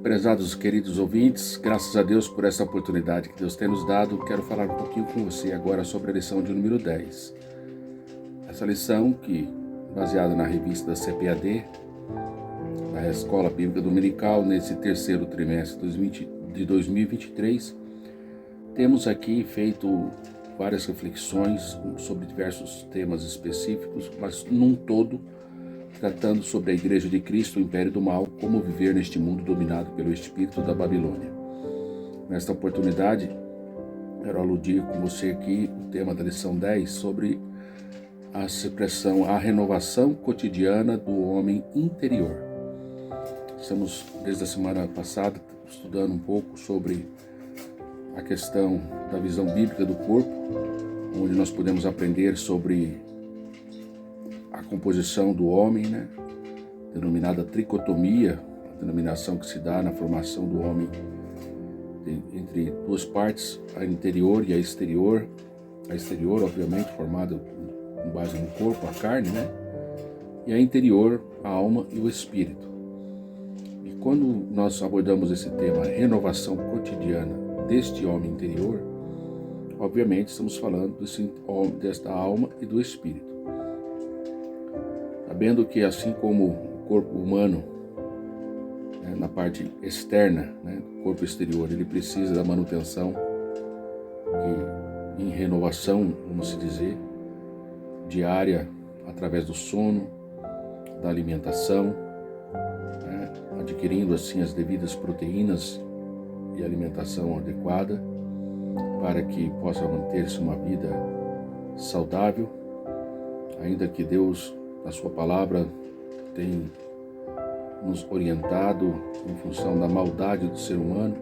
Prezados queridos ouvintes, graças a Deus por essa oportunidade que Deus tem nos dado, quero falar um pouquinho com você agora sobre a lição de número 10. Essa lição que, baseada na revista da CPAD, da Escola Bíblica Dominical, nesse terceiro trimestre de 2023, temos aqui feito várias reflexões sobre diversos temas específicos, mas num todo, tratando sobre a Igreja de Cristo, o Império do Mal, como viver neste mundo dominado pelo espírito da Babilônia. Nesta oportunidade, quero aludir com você aqui o tema da lição 10 sobre a expressão, a renovação cotidiana do homem interior. Estamos, desde a semana passada, estudando um pouco sobre a questão da visão bíblica do corpo, onde nós podemos aprender sobre a composição do homem, denominada tricotomia, a denominação que se dá na formação do homem entre duas partes, a interior e a exterior. A exterior, obviamente, formada com base no corpo, a carne, e a interior, a alma e o espírito. E quando nós abordamos esse tema, renovação cotidiana deste homem interior, obviamente estamos falando desta alma e do espírito. Sabendo que assim como o corpo humano, na parte externa, do corpo exterior, ele precisa da manutenção e em renovação, vamos se dizer, diária, através do sono, da alimentação, adquirindo assim as devidas proteínas e alimentação adequada para que possa manter-se uma vida saudável, ainda que Deus, na sua palavra, tem nos orientado em função da maldade do ser humano,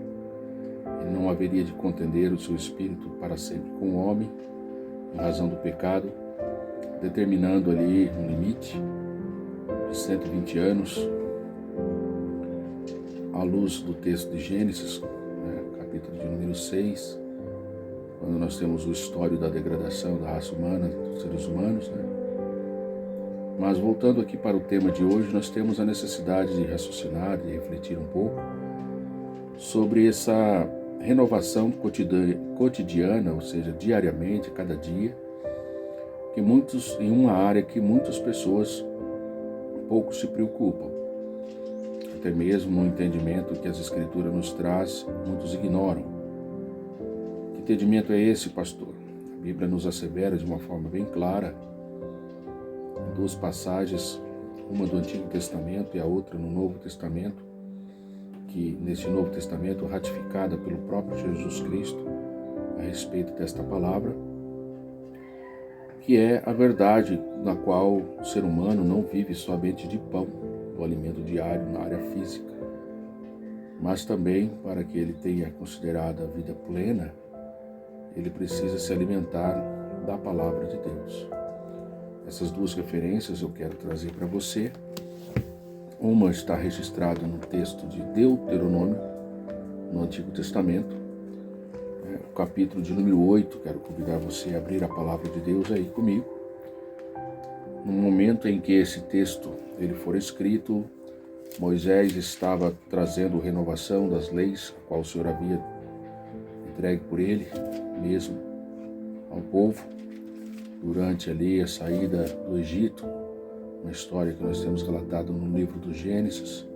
e não haveria de contender o seu espírito para sempre com o homem, em razão do pecado, determinando ali um limite de 120 anos, à luz do texto de Gênesis, capítulo de número 6, quando nós temos o histórico da degradação da raça humana, dos seres humanos, Mas voltando aqui para o tema de hoje, nós temos a necessidade de raciocinar, de refletir um pouco sobre essa renovação cotidiana, ou seja, diariamente, cada dia, que em uma área que muitas pessoas pouco se preocupam. Até mesmo no entendimento que as Escrituras nos traz, muitos ignoram. Que entendimento é esse, pastor? A Bíblia nos assevera de uma forma bem clara, duas passagens, uma do Antigo Testamento e a outra no Novo Testamento, que nesse Novo Testamento, ratificada pelo próprio Jesus Cristo a respeito desta palavra, que é a verdade na qual o ser humano não vive somente de pão, do alimento diário na área física, mas também, para que ele tenha considerado a vida plena, ele precisa se alimentar da palavra de Deus. Essas duas referências eu quero trazer para você. Uma está registrada no texto de Deuteronômio, no Antigo Testamento, o capítulo de número 8. Quero convidar você a abrir a palavra de Deus aí comigo. No momento em que esse texto ele for escrito, Moisés estava trazendo renovação das leis, a qual o Senhor havia entregue por ele mesmo ao povo, durante ali a saída do Egito, uma história que nós temos relatado no livro do Gênesis.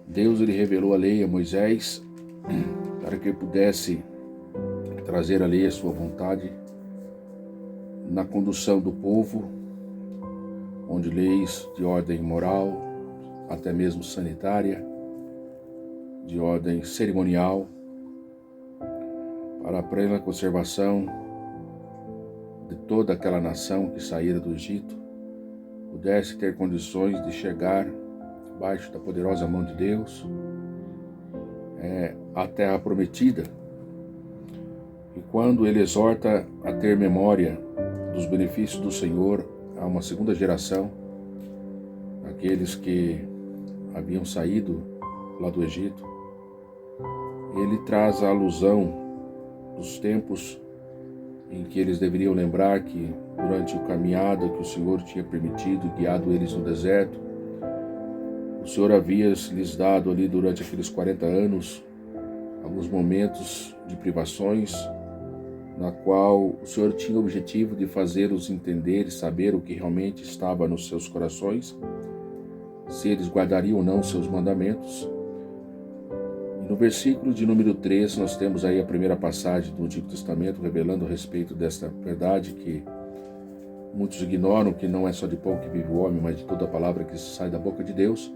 Deus ele revelou a lei a Moisés para que ele pudesse trazer a lei à sua vontade na condução do povo, onde leis de ordem moral, até mesmo sanitária, de ordem cerimonial, para a plena conservação de toda aquela nação que saíra do Egito, pudesse ter condições de chegar abaixo da poderosa mão de Deus, à terra prometida. E quando ele exorta a ter memória dos benefícios do Senhor a uma segunda geração, aqueles que haviam saído lá do Egito, ele traz a alusão dos tempos em que eles deveriam lembrar que durante a caminhada que o Senhor tinha permitido, guiado eles no deserto, o Senhor havia lhes dado ali durante aqueles 40 anos alguns momentos de privações, na qual o Senhor tinha o objetivo de fazê-los entender e saber o que realmente estava nos seus corações, se eles guardariam ou não os seus mandamentos. E no versículo de número 3, nós temos aí a primeira passagem do Antigo Testamento, revelando a respeito desta verdade que muitos ignoram, que não é só de pão que vive o homem, mas de toda a palavra que sai da boca de Deus.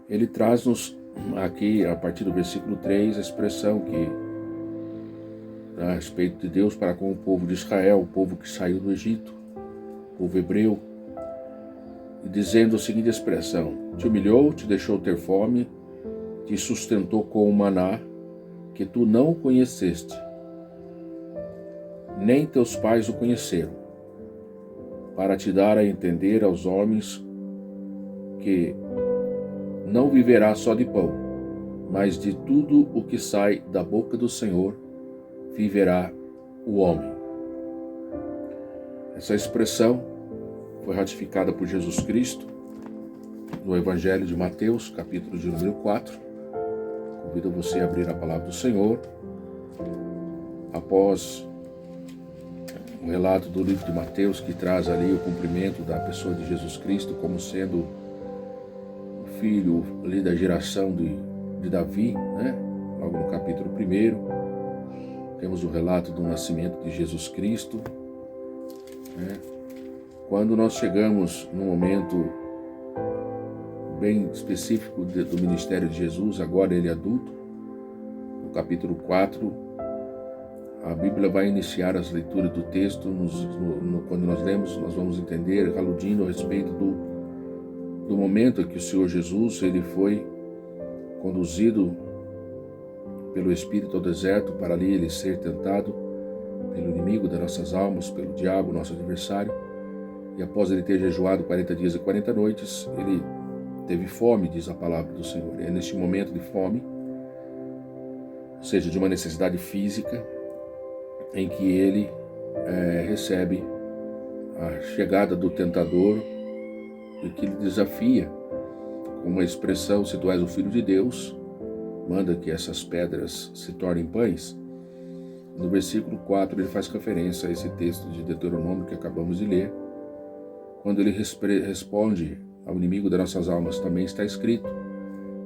Ele traz-nos aqui, a partir do versículo 3, a expressão que a respeito de Deus para com o povo de Israel, o povo que saiu do Egito, o povo hebreu, e dizendo a seguinte expressão: te humilhou, te deixou ter fome, te sustentou com o maná, que tu não o conheceste, nem teus pais o conheceram, para te dar a entender aos homens que não viverá só de pão, mas de tudo o que sai da boca do Senhor viverá o homem. Essa expressão foi ratificada por Jesus Cristo no Evangelho de Mateus, capítulo de número 4. Convido você a abrir a palavra do Senhor. Após o relato do livro de Mateus, que traz ali o cumprimento da pessoa de Jesus Cristo como sendo o filho ali da geração de Davi, né? Logo no capítulo 1, temos o relato do nascimento de Jesus Cristo, né? Quando nós chegamos no momento bem específico do ministério de Jesus, agora ele adulto, no capítulo 4, a Bíblia vai iniciar as leituras do texto. Quando nós lemos, nós vamos entender, aludindo a respeito do momento em que o Senhor Jesus ele foi conduzido pelo Espírito ao deserto, para ali ele ser tentado pelo inimigo das nossas almas, pelo diabo, nosso adversário. E após ele ter jejuado 40 dias e 40 noites, ele teve fome, diz a palavra do Senhor. E é neste momento de fome, ou seja, de uma necessidade física, em que ele recebe a chegada do tentador e que lhe desafia com uma expressão: se tu és o Filho de Deus, manda que essas pedras se tornem pães. No versículo 4 ele faz referência a esse texto de Deuteronômio que acabamos de ler, quando ele responde ao inimigo das nossas almas: também está escrito,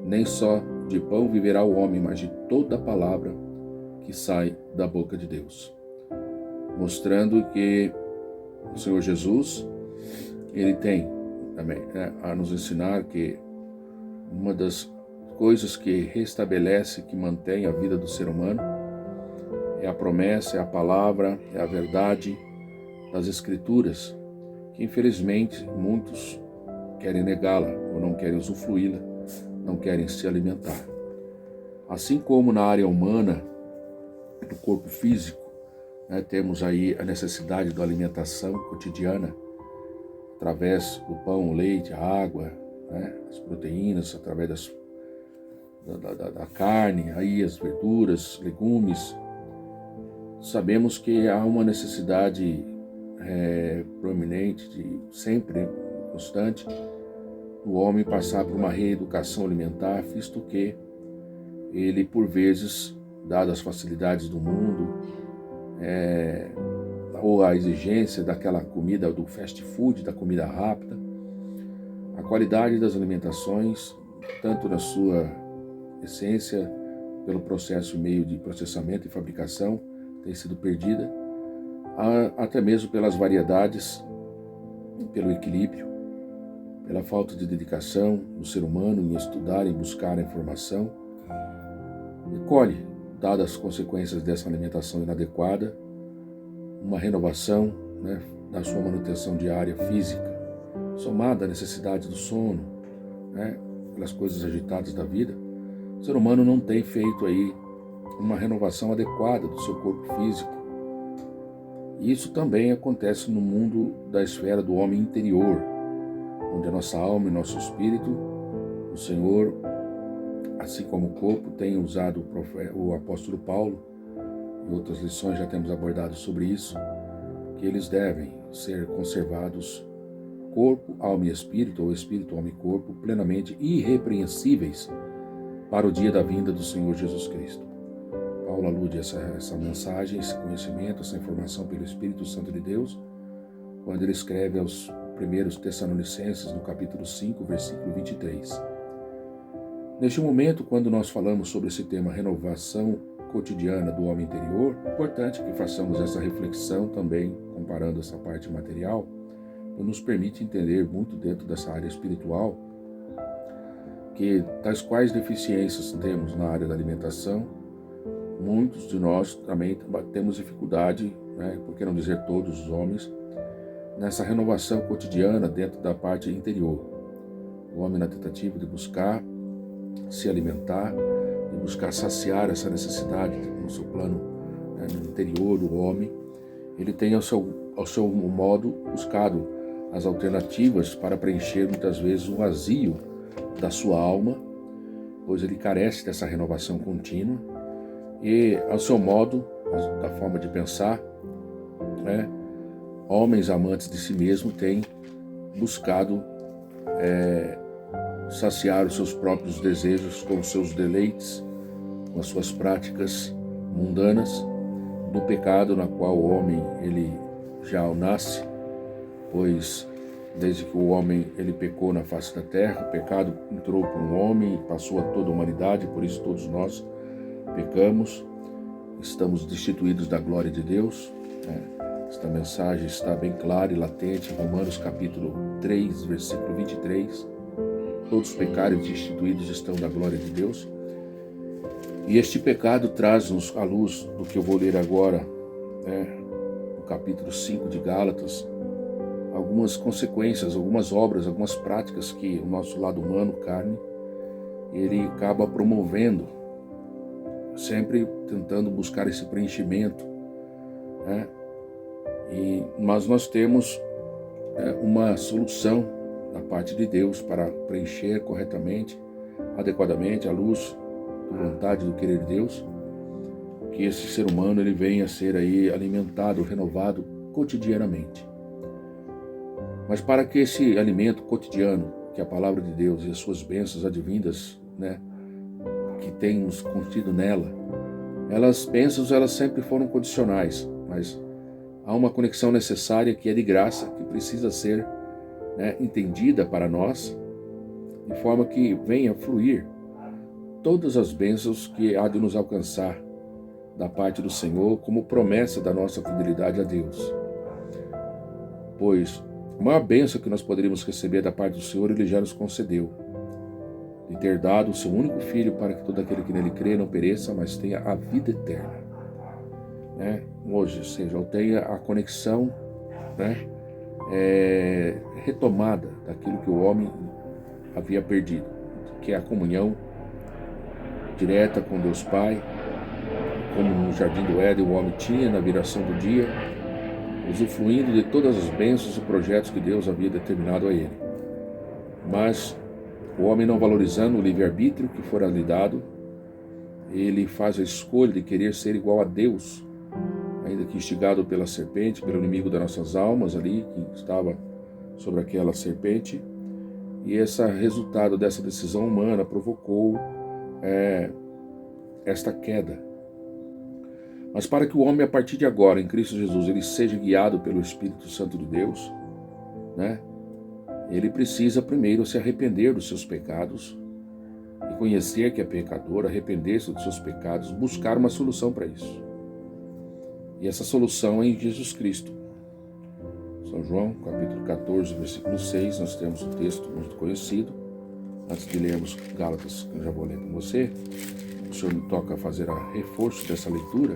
nem só de pão viverá o homem, mas de toda a palavra que sai da boca de Deus. Mostrando que o Senhor Jesus, ele tem também a nos ensinar que uma das coisas que restabelece, que mantém a vida do ser humano, é a promessa, é a palavra, é a verdade das Escrituras, que infelizmente muitos querem negá-la ou não querem usufruí-la, não querem se alimentar. Assim como na área humana, do corpo físico, temos aí a necessidade da alimentação cotidiana, através do pão, o leite, a água, as proteínas, através da carne, aí as verduras, legumes. Sabemos que há uma necessidade proeminente, sempre constante, do homem passar por uma reeducação alimentar, visto que ele, por vezes, dadas as facilidades do mundo, ou a exigência daquela comida, do fast food, da comida rápida, a qualidade das alimentações, tanto na sua essência, pelo processo e meio de processamento e fabricação, tem sido perdida, até mesmo pelas variedades, pelo equilíbrio, pela falta de dedicação do ser humano em estudar, em buscar a informação, e colhe, dadas as consequências dessa alimentação inadequada, uma renovação da sua manutenção diária física, somada à necessidade do sono, pelas coisas agitadas da vida. O ser humano não tem feito aí uma renovação adequada do seu corpo físico. E isso também acontece no mundo da esfera do homem interior, onde a nossa alma e nosso espírito, o Senhor, assim como o corpo, tem usado o apóstolo Paulo, em outras lições já temos abordado sobre isso, que eles devem ser conservados corpo, alma e espírito, ou espírito, alma e corpo, plenamente irrepreensíveis para o dia da vinda do Senhor Jesus Cristo. Paulo alude essa mensagem, esse conhecimento, essa informação pelo Espírito Santo de Deus, quando ele escreve aos primeiros Tessalonicenses, no capítulo 5, versículo 23. Neste momento, quando nós falamos sobre esse tema renovação cotidiana do homem interior, é importante que façamos essa reflexão também, comparando essa parte material, que nos permite entender muito dentro dessa área espiritual, que tais quais deficiências temos na área da alimentação, muitos de nós também temos dificuldade, por que não dizer todos os homens, nessa renovação cotidiana dentro da parte interior. O homem na tentativa de buscar se alimentar, de buscar saciar essa necessidade no seu plano, no interior do homem, ele tem ao seu modo buscado as alternativas para preencher muitas vezes o vazio da sua alma, pois ele carece dessa renovação contínua e ao seu modo, da forma de pensar, homens amantes de si mesmo têm buscado saciar os seus próprios desejos com os seus deleites, com as suas práticas mundanas, do pecado na qual o homem ele já nasce, pois desde que o homem ele pecou na face da terra, o pecado entrou para um homem e passou a toda a humanidade, por isso todos nós pecamos, estamos destituídos da glória de Deus. Esta mensagem está bem clara e latente em Romanos capítulo 3, versículo 23. Todos os pecados destituídos estão da glória de Deus. E este pecado traz-nos à luz do que eu vou ler agora, no capítulo 5 de Gálatas, algumas consequências, algumas obras, algumas práticas que o nosso lado humano, carne, ele acaba promovendo, sempre tentando buscar esse preenchimento, mas nós temos uma solução da parte de Deus para preencher corretamente, adequadamente, à luz da vontade do querer de Deus, que esse ser humano ele venha a ser aí alimentado, renovado cotidianamente. Mas para que esse alimento cotidiano, que é a palavra de Deus e as suas bênçãos advindas, que temos contido nela, bênçãos elas sempre foram condicionais, mas há uma conexão necessária que é de graça, que precisa ser entendida para nós, de forma que venha fluir todas as bênçãos que há de nos alcançar da parte do Senhor, como promessa da nossa fidelidade a Deus. Pois a maior bênção que nós poderíamos receber da parte do Senhor, Ele já nos concedeu, de ter dado o seu único Filho para que todo aquele que nele crê não pereça, mas tenha a vida eterna. Hoje, ou seja, eu tenha a conexão retomada daquilo que o homem havia perdido, que é a comunhão direta com Deus Pai, como no Jardim do Éden o homem tinha na viração do dia, usufruindo de todas as bênçãos e projetos que Deus havia determinado a ele. Mas o homem, não valorizando o livre-arbítrio que fora lhe dado, ele faz a escolha de querer ser igual a Deus, ainda que instigado pela serpente, pelo inimigo das nossas almas ali, que estava sobre aquela serpente, e esse resultado dessa decisão humana provocou esta queda. Mas para que o homem, a partir de agora, em Cristo Jesus, ele seja guiado pelo Espírito Santo de Deus, ele precisa primeiro se arrepender dos seus pecados, e conhecer que é pecador, arrepender-se dos seus pecados, buscar uma solução para isso. E essa solução é em Jesus Cristo. São João, capítulo 14, versículo 6, nós temos um texto muito conhecido. Antes de lermos Gálatas, que eu já vou ler com você, o Senhor me toca fazer a reforço dessa leitura.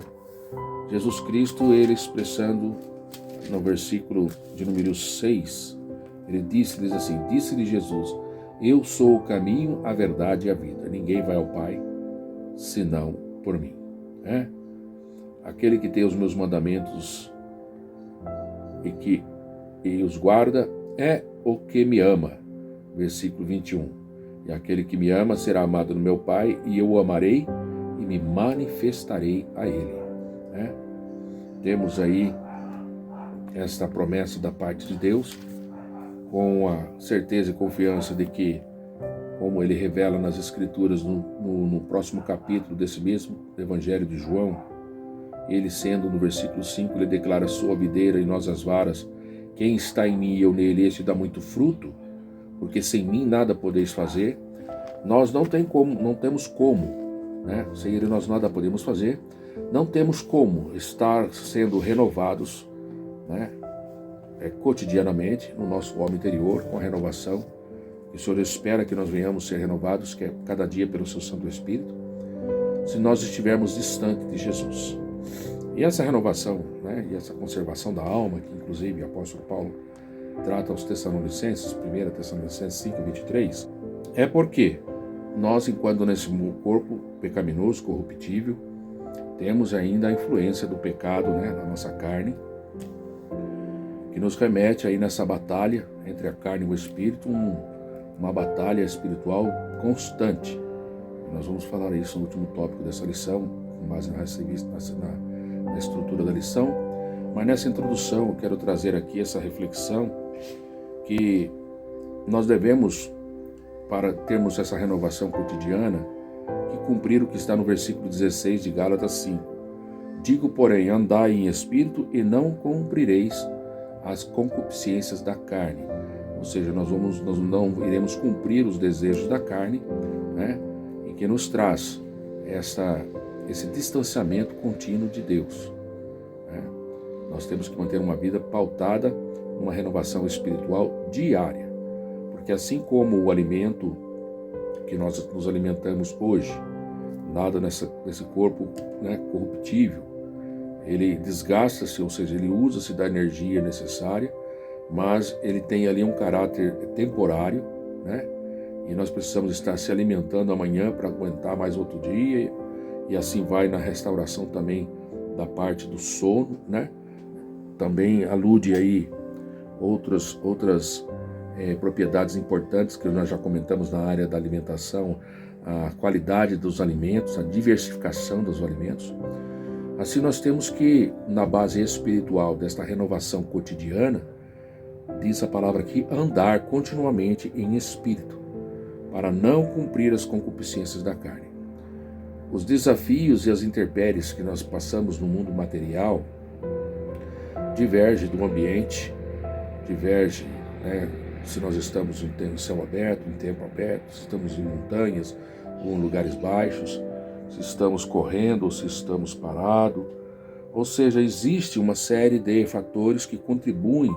Jesus Cristo, ele expressando no versículo de número 6, ele disse-lhes assim, disse-lhe Jesus, eu sou o caminho, a verdade e a vida. Ninguém vai ao Pai, senão por mim. Aquele que tem os meus mandamentos e os guarda é o que me ama. Versículo 21. E aquele que me ama será amado no meu Pai, e eu o amarei e me manifestarei a ele. Temos aí esta promessa da parte de Deus, com a certeza e confiança de que, como ele revela nas Escrituras, no próximo capítulo desse mesmo Evangelho de João, ele sendo no versículo 5, ele declara: sou a videira e nós as varas, quem está em mim e eu nele, este dá muito fruto, porque sem mim nada podeis fazer. Nós não temos como, né? Sem ele nós nada podemos fazer, não temos como estar sendo renovados, né? Cotidianamente no nosso homem interior, com a renovação. O Senhor espera que nós venhamos ser renovados, que é cada dia pelo seu Santo Espírito, se nós estivermos distante de Jesus. E essa renovação, né, e essa conservação da alma, que inclusive o apóstolo Paulo trata aos Tessalonicenses, 1 Tessalonicenses 5:23, é porque nós, enquanto nesse corpo pecaminoso, corruptível, temos ainda a influência do pecado, né, na nossa carne, que nos remete aí nessa batalha entre a carne e o espírito, uma batalha espiritual constante. Nós vamos falar isso no último tópico dessa lição, com base na estrutura da lição. Mas nessa introdução eu quero trazer aqui essa reflexão que nós devemos, para termos essa renovação cotidiana, que cumprir o que está no versículo 16 de Gálatas 5. Digo, porém, andai em espírito e não cumprireis as concupiscências da carne. Ou seja, nós não iremos cumprir os desejos da carne, né? E que nos traz esse distanciamento contínuo de Deus, né? Nós temos que manter uma vida pautada numa renovação espiritual diária, porque assim como o alimento que nós nos alimentamos hoje, nada nesse corpo, né, corruptível, ele desgasta-se, ou seja, ele usa-se da energia necessária, mas ele tem ali um caráter temporário, né? E nós precisamos estar se alimentando amanhã para aguentar mais outro dia, e assim vai na restauração também da parte do sono, né? Também alude aí outras propriedades importantes que nós já comentamos na área da alimentação, a qualidade dos alimentos, a diversificação dos alimentos. Assim nós temos que, na base espiritual desta renovação cotidiana, diz a palavra aqui, andar continuamente em espírito, para não cumprir as concupiscências da carne. Os desafios e as intempéries que nós passamos no mundo material divergem do ambiente, divergem, né, se nós estamos em céu aberto, em tempo aberto, se estamos em montanhas ou em lugares baixos, se estamos correndo ou se estamos parados. Ou seja, existe uma série de fatores que contribuem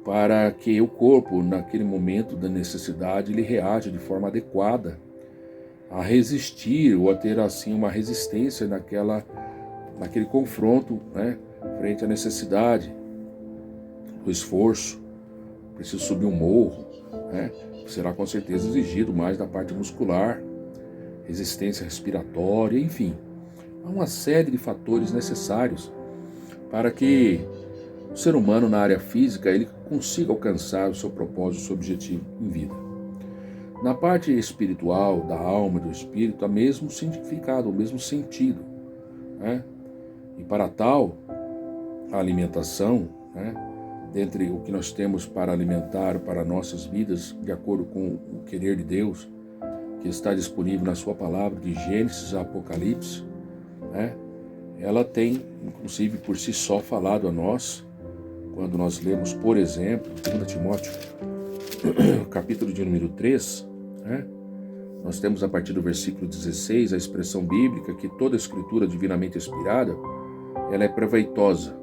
para que o corpo, naquele momento da necessidade, ele reaja de forma adequada a resistir ou a ter assim uma resistência naquele confronto, né, frente à necessidade, o esforço. Preciso subir um morro, né, será com certeza exigido mais da parte muscular, resistência respiratória, enfim. Há uma série de fatores necessários para que o ser humano na área física ele consiga alcançar o seu propósito, o seu objetivo em vida. Na parte espiritual, da alma e do espírito, há mesmo significado, o mesmo sentido, né? E para tal, a alimentação, né, dentre o que nós temos para alimentar para nossas vidas, de acordo com o querer de Deus, que está disponível na sua palavra, de Gênesis a Apocalipse, né? Ela tem, inclusive por si só, falado a nós, quando nós lemos, por exemplo, 2 Timóteo, capítulo de número 3, né? Nós temos a partir do versículo 16 a expressão bíblica que toda escritura divinamente inspirada, ela é proveitosa.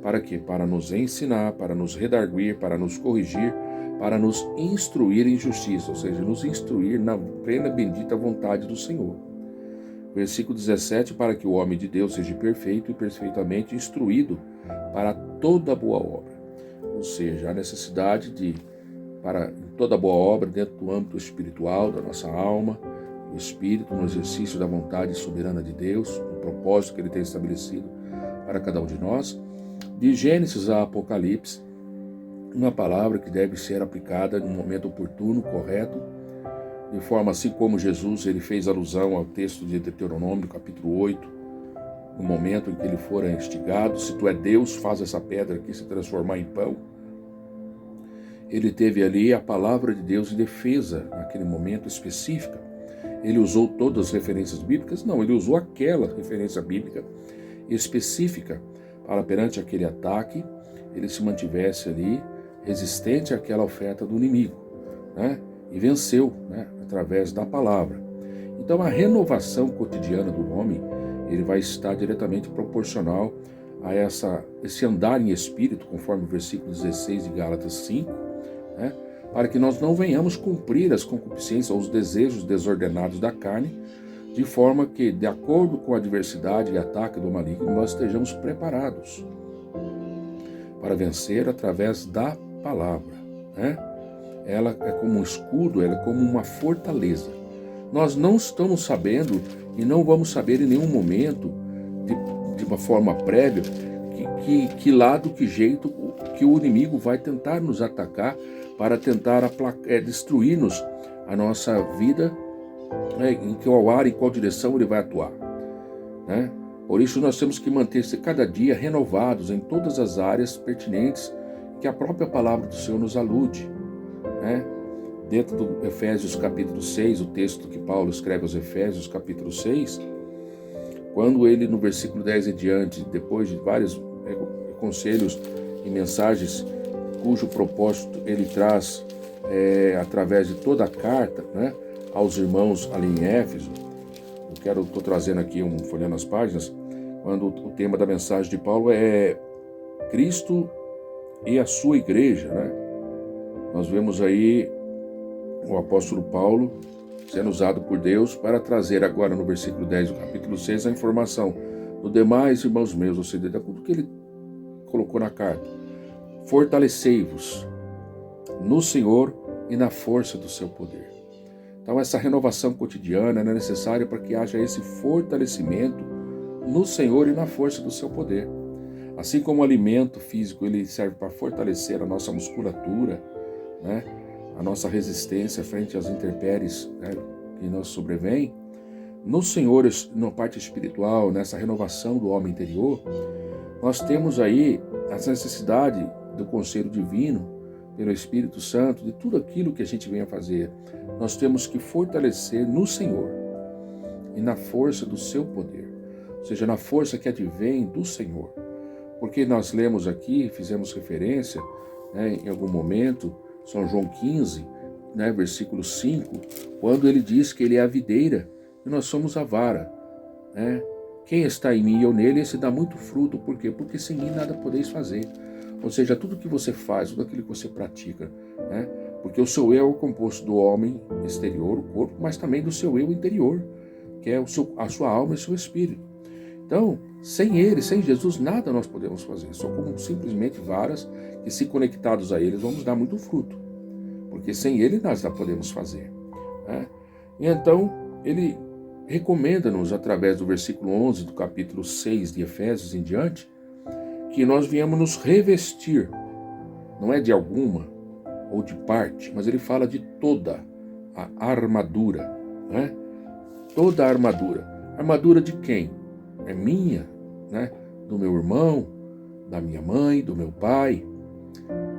Para quê? Para nos ensinar, para nos redarguir, para nos corrigir, para nos instruir em justiça, ou seja, nos instruir na plena bendita vontade do Senhor. Versículo 17, para que o homem de Deus seja perfeito e perfeitamente instruído para toda boa obra. Ou seja, a necessidade para toda boa obra dentro do âmbito espiritual da nossa alma, do espírito, no exercício da vontade soberana de Deus, no propósito que Ele tem estabelecido para cada um de nós. De Gênesis a Apocalipse, uma palavra que deve ser aplicada no momento oportuno, correto, de forma assim como Jesus ele fez alusão ao texto de Deuteronômio, capítulo 8, no momento em que ele fora instigado, se tu é Deus, faz essa pedra aqui se transformar em pão. ele teve ali a palavra de Deus em defesa, naquele momento específico. Ele usou todas as referências bíblicas? Não, ele usou aquela referência bíblica específica para, perante aquele ataque, ele se mantivesse ali resistente àquela oferta do inimigo, né? E venceu, né? Através da palavra. Então a renovação cotidiana do homem, ele vai estar diretamente proporcional a esse andar em espírito, conforme o versículo 16 de Gálatas 5, né? Para que nós não venhamos cumprir as concupiscências ou os desejos desordenados da carne, de forma que, de acordo com a adversidade e ataque do maligno, nós estejamos preparados para vencer através da palavra, né? Ela é como um escudo, ela é como uma fortaleza. Nós não estamos sabendo e não vamos saber em nenhum momento, de uma forma prévia, que lado, que jeito que o inimigo vai tentar nos atacar para tentar destruir-nos a nossa vida, né, em qual área, em qual direção ele vai atuar, né? Por isso nós temos que manter-se cada dia renovados em todas as áreas pertinentes que a própria palavra do Senhor nos alude, né? Dentro do Efésios capítulo 6, o texto que Paulo escreve aos Efésios capítulo 6, quando ele no versículo 10 em diante, depois de vários conselhos e mensagens cujo propósito ele traz através de toda a carta, né, aos irmãos ali em Éfeso. Estou trazendo aqui, folhando as páginas, quando o tema da mensagem de Paulo é Cristo e a sua igreja, né? Nós vemos aí o apóstolo Paulo sendo usado por Deus para trazer agora no versículo 10 do capítulo 6 a informação do demais irmãos meus, ou seja, tudo que ele colocou na carta. Fortalecei-vos no Senhor e na força do seu poder. Então essa renovação cotidiana é necessária para que haja esse fortalecimento no Senhor e na força do seu poder. Assim como o alimento físico ele serve para fortalecer a nossa musculatura, né, a nossa resistência frente às intempéries, né, que nos sobrevêm, no Senhor, na parte espiritual, nessa renovação do homem interior, nós temos aí essa necessidade do conselho divino, pelo Espírito Santo, de tudo aquilo que a gente vem a fazer. Nós temos que fortalecer no Senhor e na força do seu poder, ou seja, na força que advém do Senhor. Porque nós lemos aqui, fizemos referência, né, em algum momento, São João 15, né, versículo 5, quando ele diz que ele é a videira e nós somos a vara, né? Quem está em mim e eu nele, esse dá muito fruto. Por quê? Porque sem mim nada podeis fazer. Ou seja, tudo que você faz, tudo aquilo que você pratica, né? Porque o seu eu é composto do homem exterior, o corpo, mas também do seu eu interior, que é a sua alma e o seu espírito. Então, sem ele, sem Jesus, nada nós podemos fazer. Só como simplesmente varas que, se conectados a eles, vamos dar muito fruto. Porque sem ele nós não podemos fazer, né? E então, ele recomenda-nos, através do versículo 11 do capítulo 6 de Efésios em diante, que nós viemos nos revestir, não é de alguma ou de parte, mas ele fala de toda a armadura, né? Toda a armadura. Armadura de quem? É minha, né? Do meu irmão, da minha mãe, do meu pai,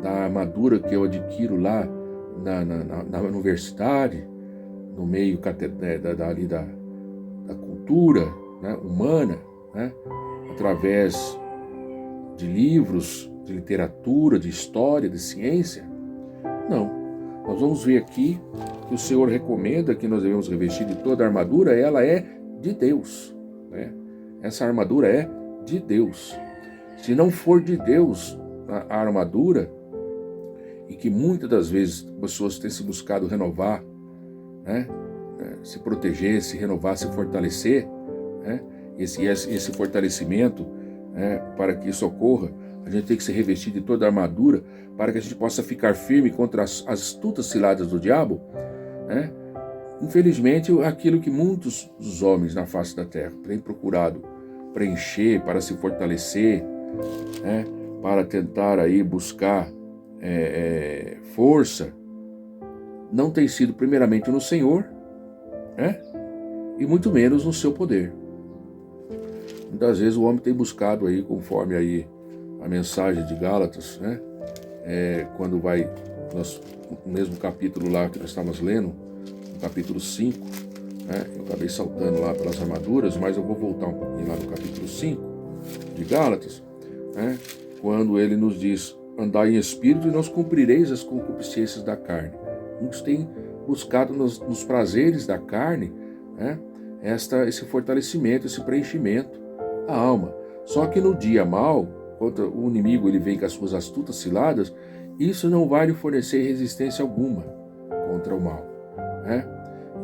da armadura que eu adquiro lá na universidade, no meio da cultura, né, humana, né, através de livros, de literatura, de história, de ciência. Não. Nós vamos ver aqui que o Senhor recomenda que nós devemos revestir de toda a armadura, ela é de Deus, né? Essa armadura é de Deus. Se não for de Deus a armadura, e que muitas das vezes pessoas têm se buscado renovar, né, se proteger, se renovar, se fortalecer, né, esse fortalecimento, para que isso ocorra, a gente tem que se revestir de toda a armadura para que a gente possa ficar firme contra as astutas ciladas do diabo, né? Infelizmente, aquilo que muitos dos homens na face da terra têm procurado preencher para se fortalecer, né, para tentar aí buscar força, não tem sido primeiramente no Senhor, né, e muito menos no seu poder. Muitas vezes o homem tem buscado aí, conforme aí a mensagem de Gálatas, né, quando vai o mesmo capítulo lá que nós estávamos lendo, no capítulo 5, né? Eu acabei saltando lá pelas armaduras, mas eu vou voltar um pouquinho lá no capítulo 5 de Gálatas, né? Quando ele nos diz: andai em espírito e não cumprireis as concupiscências da carne. Muitos têm buscado nos prazeres da carne, né? Esse fortalecimento, esse preenchimento da alma. Só que no dia mal, quando o inimigo ele vem com as suas astutas ciladas, isso não vai lhe fornecer resistência alguma contra o mal, né?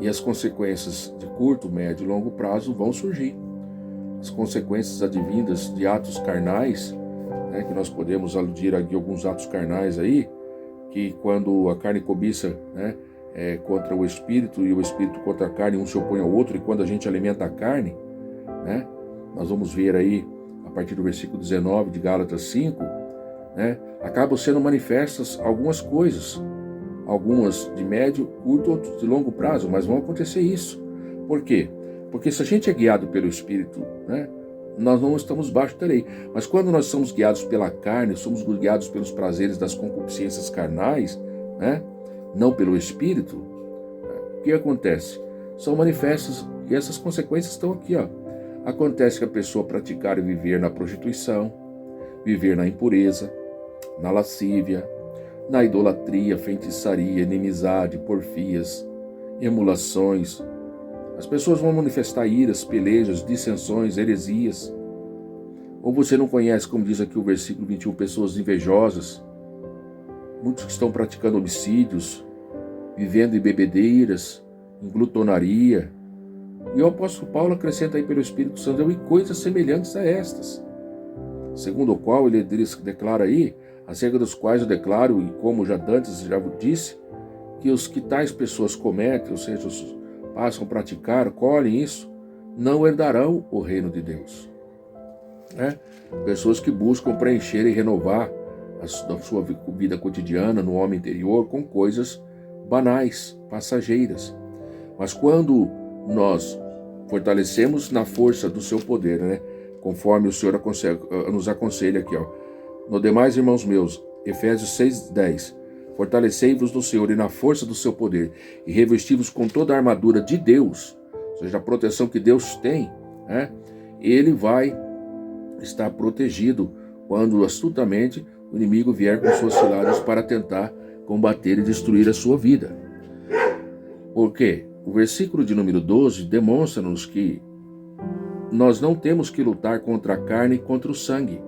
E as consequências de curto, médio e longo prazo vão surgir. As consequências advindas de atos carnais, né, que nós podemos aludir aqui alguns atos carnais aí, que quando a carne cobiça, né, contra o espírito e o espírito contra a carne, um se opõe ao outro, e quando a gente alimenta a carne, né, nós vamos ver aí, a partir do versículo 19 de Gálatas 5, né, acabam sendo manifestas algumas coisas, algumas de médio, curto, outras de longo prazo, mas vão acontecer isso. Por quê? Porque se a gente é guiado pelo Espírito, né, nós não estamos baixo da lei. Mas quando nós somos guiados pela carne, somos guiados pelos prazeres das concupiscências carnais, né, não pelo Espírito, o que acontece? São manifestas, e essas consequências estão aqui, ó. Acontece que a pessoa praticar e viver na prostituição, viver na impureza, na lascívia, na idolatria, feitiçaria, inimizade, porfias, emulações. As pessoas vão manifestar iras, pelejas, dissensões, heresias. Ou você não conhece, como diz aqui o versículo 21, pessoas invejosas, muitos que estão praticando homicídios, vivendo em bebedeiras, em glutonaria. E o apóstolo Paulo acrescenta aí pelo Espírito Santo, e coisas semelhantes a estas. Segundo o qual ele declara aí, acerca dos quais eu declaro, e como já antes já disse, que os que tais pessoas cometem, ou seja, passam a praticar, colhem isso, não herdarão o reino de Deus. Né? Pessoas que buscam preencher e renovar a sua vida cotidiana no homem interior com coisas banais, passageiras. Mas quando nós fortalecemos na força do seu poder, né? Conforme o Senhor nos aconselha aqui, ó. No demais, irmãos meus, Efésios 6:10, fortalecei-vos no Senhor e na força do seu poder, e revesti-vos com toda a armadura de Deus, ou seja, a proteção que Deus tem, né? Ele vai estar protegido quando astutamente o inimigo vier com suas ciladas para tentar combater e destruir a sua vida. Por quê? O versículo de número 12 demonstra-nos que nós não temos que lutar contra a carne e contra o sangue,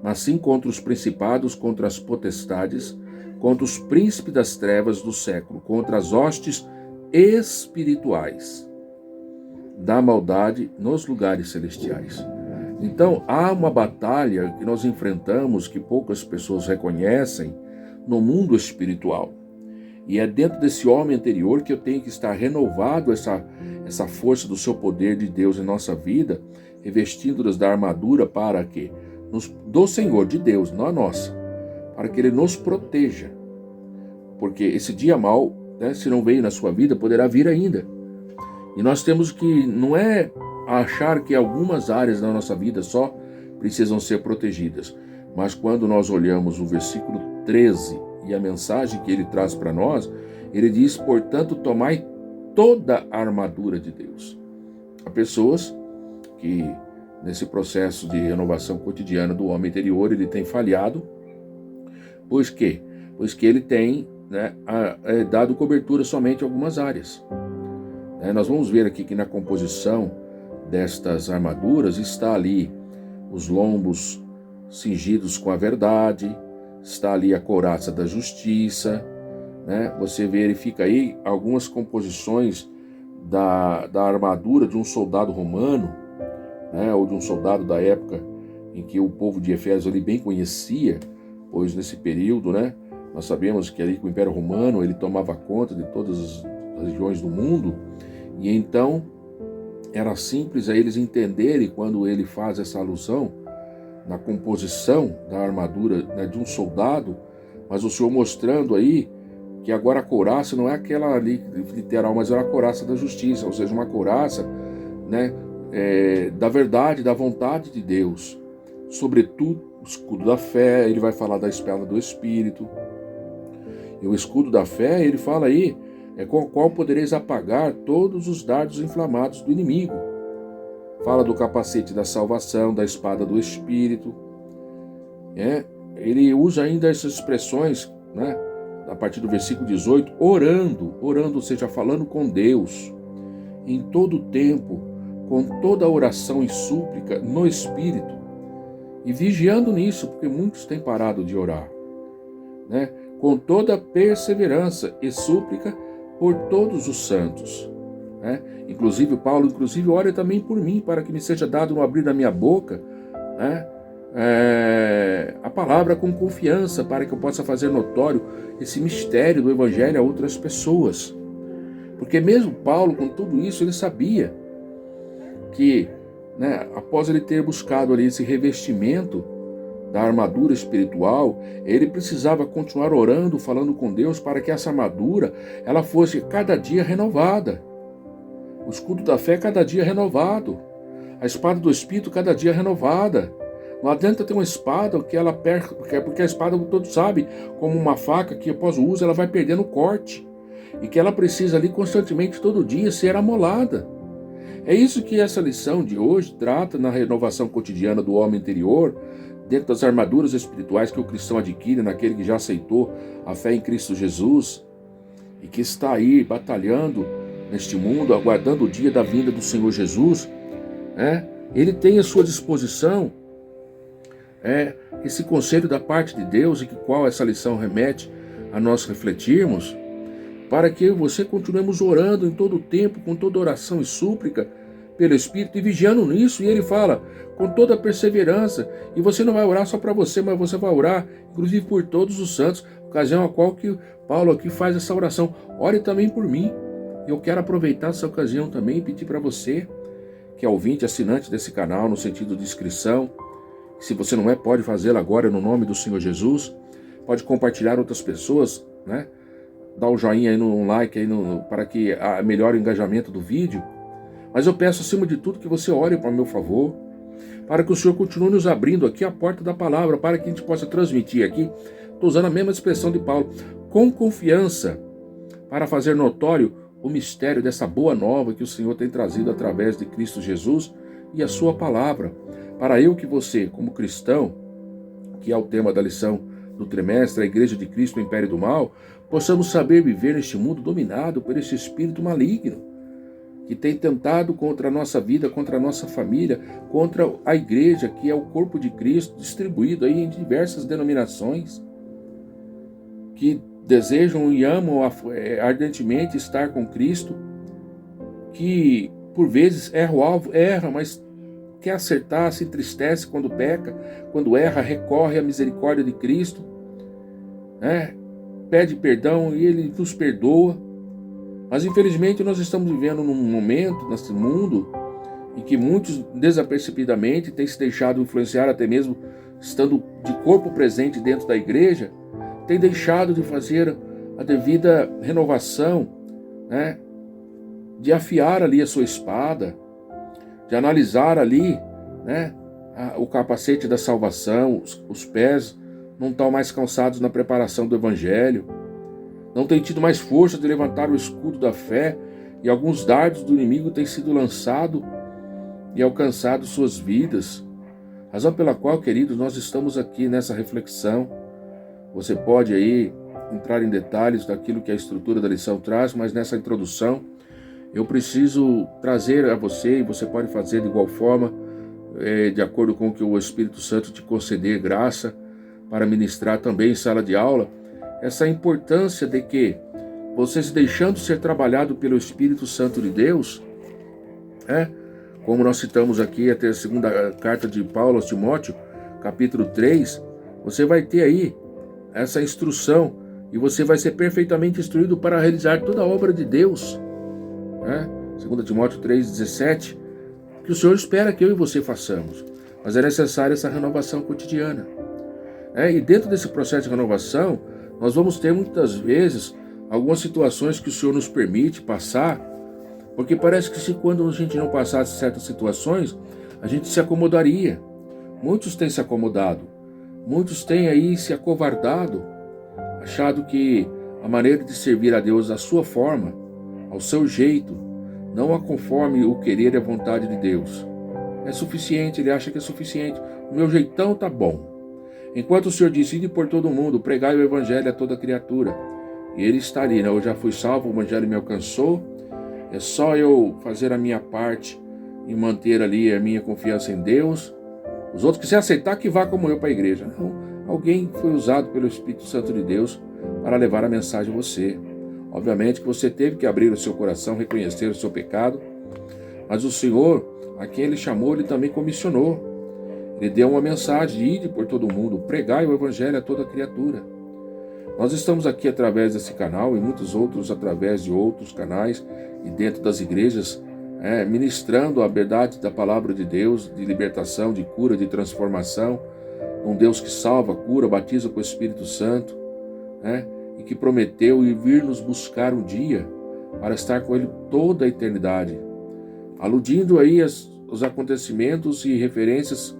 mas sim contra os principados, contra as potestades, contra os príncipes das trevas do século, contra as hostes espirituais da maldade nos lugares celestiais. Então, há uma batalha que nós enfrentamos que poucas pessoas reconhecem no mundo espiritual. E é dentro desse homem anterior que eu tenho que estar renovado essa força do seu poder de Deus em nossa vida, revestindo-nos da armadura para que do Senhor, de Deus, não a nossa, para que Ele nos proteja. Porque esse dia mal, né, se não veio na sua vida, poderá vir ainda. E nós temos que, não é achar que algumas áreas da nossa vida só precisam ser protegidas, mas quando nós olhamos o versículo 13 e a mensagem que ele traz para nós, ele diz, portanto, tomai toda a armadura de Deus. Há pessoas que, nesse processo de renovação cotidiana do homem interior, ele tem falhado. Pois que ele tem, né, dado cobertura somente a algumas áreas. Nós vamos ver aqui que na composição destas armaduras está ali os lombos cingidos com a verdade, está ali a couraça da justiça, né? Você verifica aí algumas composições da armadura de um soldado romano, né? Ou de um soldado da época em que o povo de Efésios ali bem conhecia, pois nesse período, né, nós sabemos que ali com o Império Romano ele tomava conta de todas as regiões do mundo, e então era simples a eles entenderem quando ele faz essa alusão na composição da armadura, né, de um soldado, mas o Senhor mostrando aí que agora a couraça não é aquela ali literal, mas é uma couraça da justiça, ou seja, uma couraça, né, da verdade, da vontade de Deus. Sobretudo, o escudo da fé, ele vai falar da espada do Espírito. E o escudo da fé, ele fala aí, com o qual podereis apagar todos os dardos inflamados do inimigo. Fala do capacete da salvação, da espada do Espírito. Ele usa ainda essas expressões, né, a partir do versículo 18, orando, ou seja, falando com Deus, em todo o tempo, com toda oração e súplica no Espírito, e vigiando nisso, porque muitos têm parado de orar, né, com toda perseverança e súplica por todos os santos. Inclusive, Paulo, ora também por mim, para que me seja dado no abrir da minha boca, né, a palavra com confiança, para que eu possa fazer notório esse mistério do Evangelho a outras pessoas. Porque mesmo Paulo, com tudo isso, ele sabia que, né, após ele ter buscado ali esse revestimento da armadura espiritual, ele precisava continuar orando, falando com Deus, para que essa armadura ela fosse cada dia renovada. O escudo da fé cada dia renovado. A espada do Espírito cada dia renovada. Não adianta ter uma espada que ela perca, porque a espada, todos sabem, como uma faca que após o uso ela vai perdendo o corte. E que ela precisa ali constantemente, todo dia, ser amolada. É isso que essa lição de hoje trata na renovação cotidiana do homem interior, dentro das armaduras espirituais que o cristão adquire naquele que já aceitou a fé em Cristo Jesus e que está aí batalhando neste mundo, aguardando o dia da vinda do Senhor Jesus. Ele tem à sua disposição esse conselho da parte de Deus, e que qual essa lição remete a nós refletirmos, para que eu e você continuemos orando em todo o tempo, com toda oração e súplica pelo Espírito, e vigiando nisso. E ele fala, com toda perseverança, e você não vai orar só para você, mas você vai orar, inclusive por todos os santos, ocasião a qual que Paulo aqui faz essa oração. Ore também por mim. Eu quero aproveitar essa ocasião também e pedir para você, que é ouvinte, assinante desse canal, no sentido de inscrição, se você não pode fazê-lo agora no nome do Senhor Jesus, pode compartilhar outras pessoas, né? Dá um joinha aí, um like aí para que melhore o engajamento do vídeo. Mas eu peço acima de tudo que você ore para meu favor, para que o Senhor continue nos abrindo aqui a porta da palavra, para que a gente possa transmitir aqui, estou usando a mesma expressão de Paulo, com confiança, para fazer notório o mistério dessa boa nova que o Senhor tem trazido através de Cristo Jesus e a sua palavra, para eu que você, como cristão, que é o tema da lição do trimestre, a Igreja de Cristo, o Império do Mal, possamos saber viver neste mundo dominado por esse espírito maligno, que tem tentado contra a nossa vida, contra a nossa família, contra a Igreja, que é o corpo de Cristo, distribuído aí em diversas denominações, que desejam e amam ardentemente estar com Cristo, que por vezes erra o alvo, mas quer acertar, se entristece quando peca, quando erra, recorre à misericórdia de Cristo, pede perdão e Ele nos perdoa. Mas infelizmente nós estamos vivendo num momento, nesse mundo, em que muitos desapercebidamente têm se deixado influenciar, até mesmo estando de corpo presente dentro da igreja, têm deixado de fazer a devida renovação, de afiar ali a sua espada, de analisar ali, o capacete da salvação, os pés não estão mais cansados na preparação do Evangelho, não tem tido mais força de levantar o escudo da fé, e alguns dardos do inimigo têm sido lançados e alcançado suas vidas. Razão pela qual, queridos, nós estamos aqui nessa reflexão. Você pode aí entrar em detalhes daquilo que a estrutura da lição traz, mas nessa introdução eu preciso trazer a você, e você pode fazer de igual forma, de acordo com o que o Espírito Santo te conceder graça para ministrar também em sala de aula, essa importância de que você, se deixando ser trabalhado pelo Espírito Santo de Deus, como nós citamos aqui até a segunda carta de Paulo aos Timóteo, capítulo 3, você vai ter aí essa instrução, e você vai ser perfeitamente instruído para realizar toda a obra de Deus. 2 Timóteo 3,17, que o Senhor espera que eu e você façamos, mas é necessária essa renovação cotidiana. E dentro desse processo de renovação, nós vamos ter muitas vezes algumas situações que o Senhor nos permite passar, porque parece que se quando a gente não passasse certas situações, a gente se acomodaria. Muitos têm se acomodado, muitos têm aí se acovardado, achado que a maneira de servir a Deus à sua forma, ao seu jeito, não a conforme o querer e a vontade de Deus. É suficiente, ele acha que é suficiente. O meu jeitão tá bom. Enquanto o Senhor diz, ide por todo mundo, pregai o evangelho a toda criatura. E ele está ali, né? Eu já fui salvo, o evangelho me alcançou. É só eu fazer a minha parte e manter ali a minha confiança em Deus. Os outros que se aceitar, que vá como eu para a igreja. Não, alguém foi usado pelo Espírito Santo de Deus para levar a mensagem a você. Obviamente que você teve que abrir o seu coração, reconhecer o seu pecado, mas o Senhor, a quem Ele chamou, Ele também comissionou. Ele deu uma mensagem, ide por todo mundo, pregai o evangelho a toda criatura. Nós estamos aqui através desse canal e muitos outros através de outros canais e dentro das igrejas, ministrando a verdade da palavra de Deus, de libertação, de cura, de transformação, um Deus que salva, cura, batiza com o Espírito Santo, e que prometeu ir vir nos buscar um dia para estar com Ele toda a eternidade, aludindo aí os acontecimentos e referências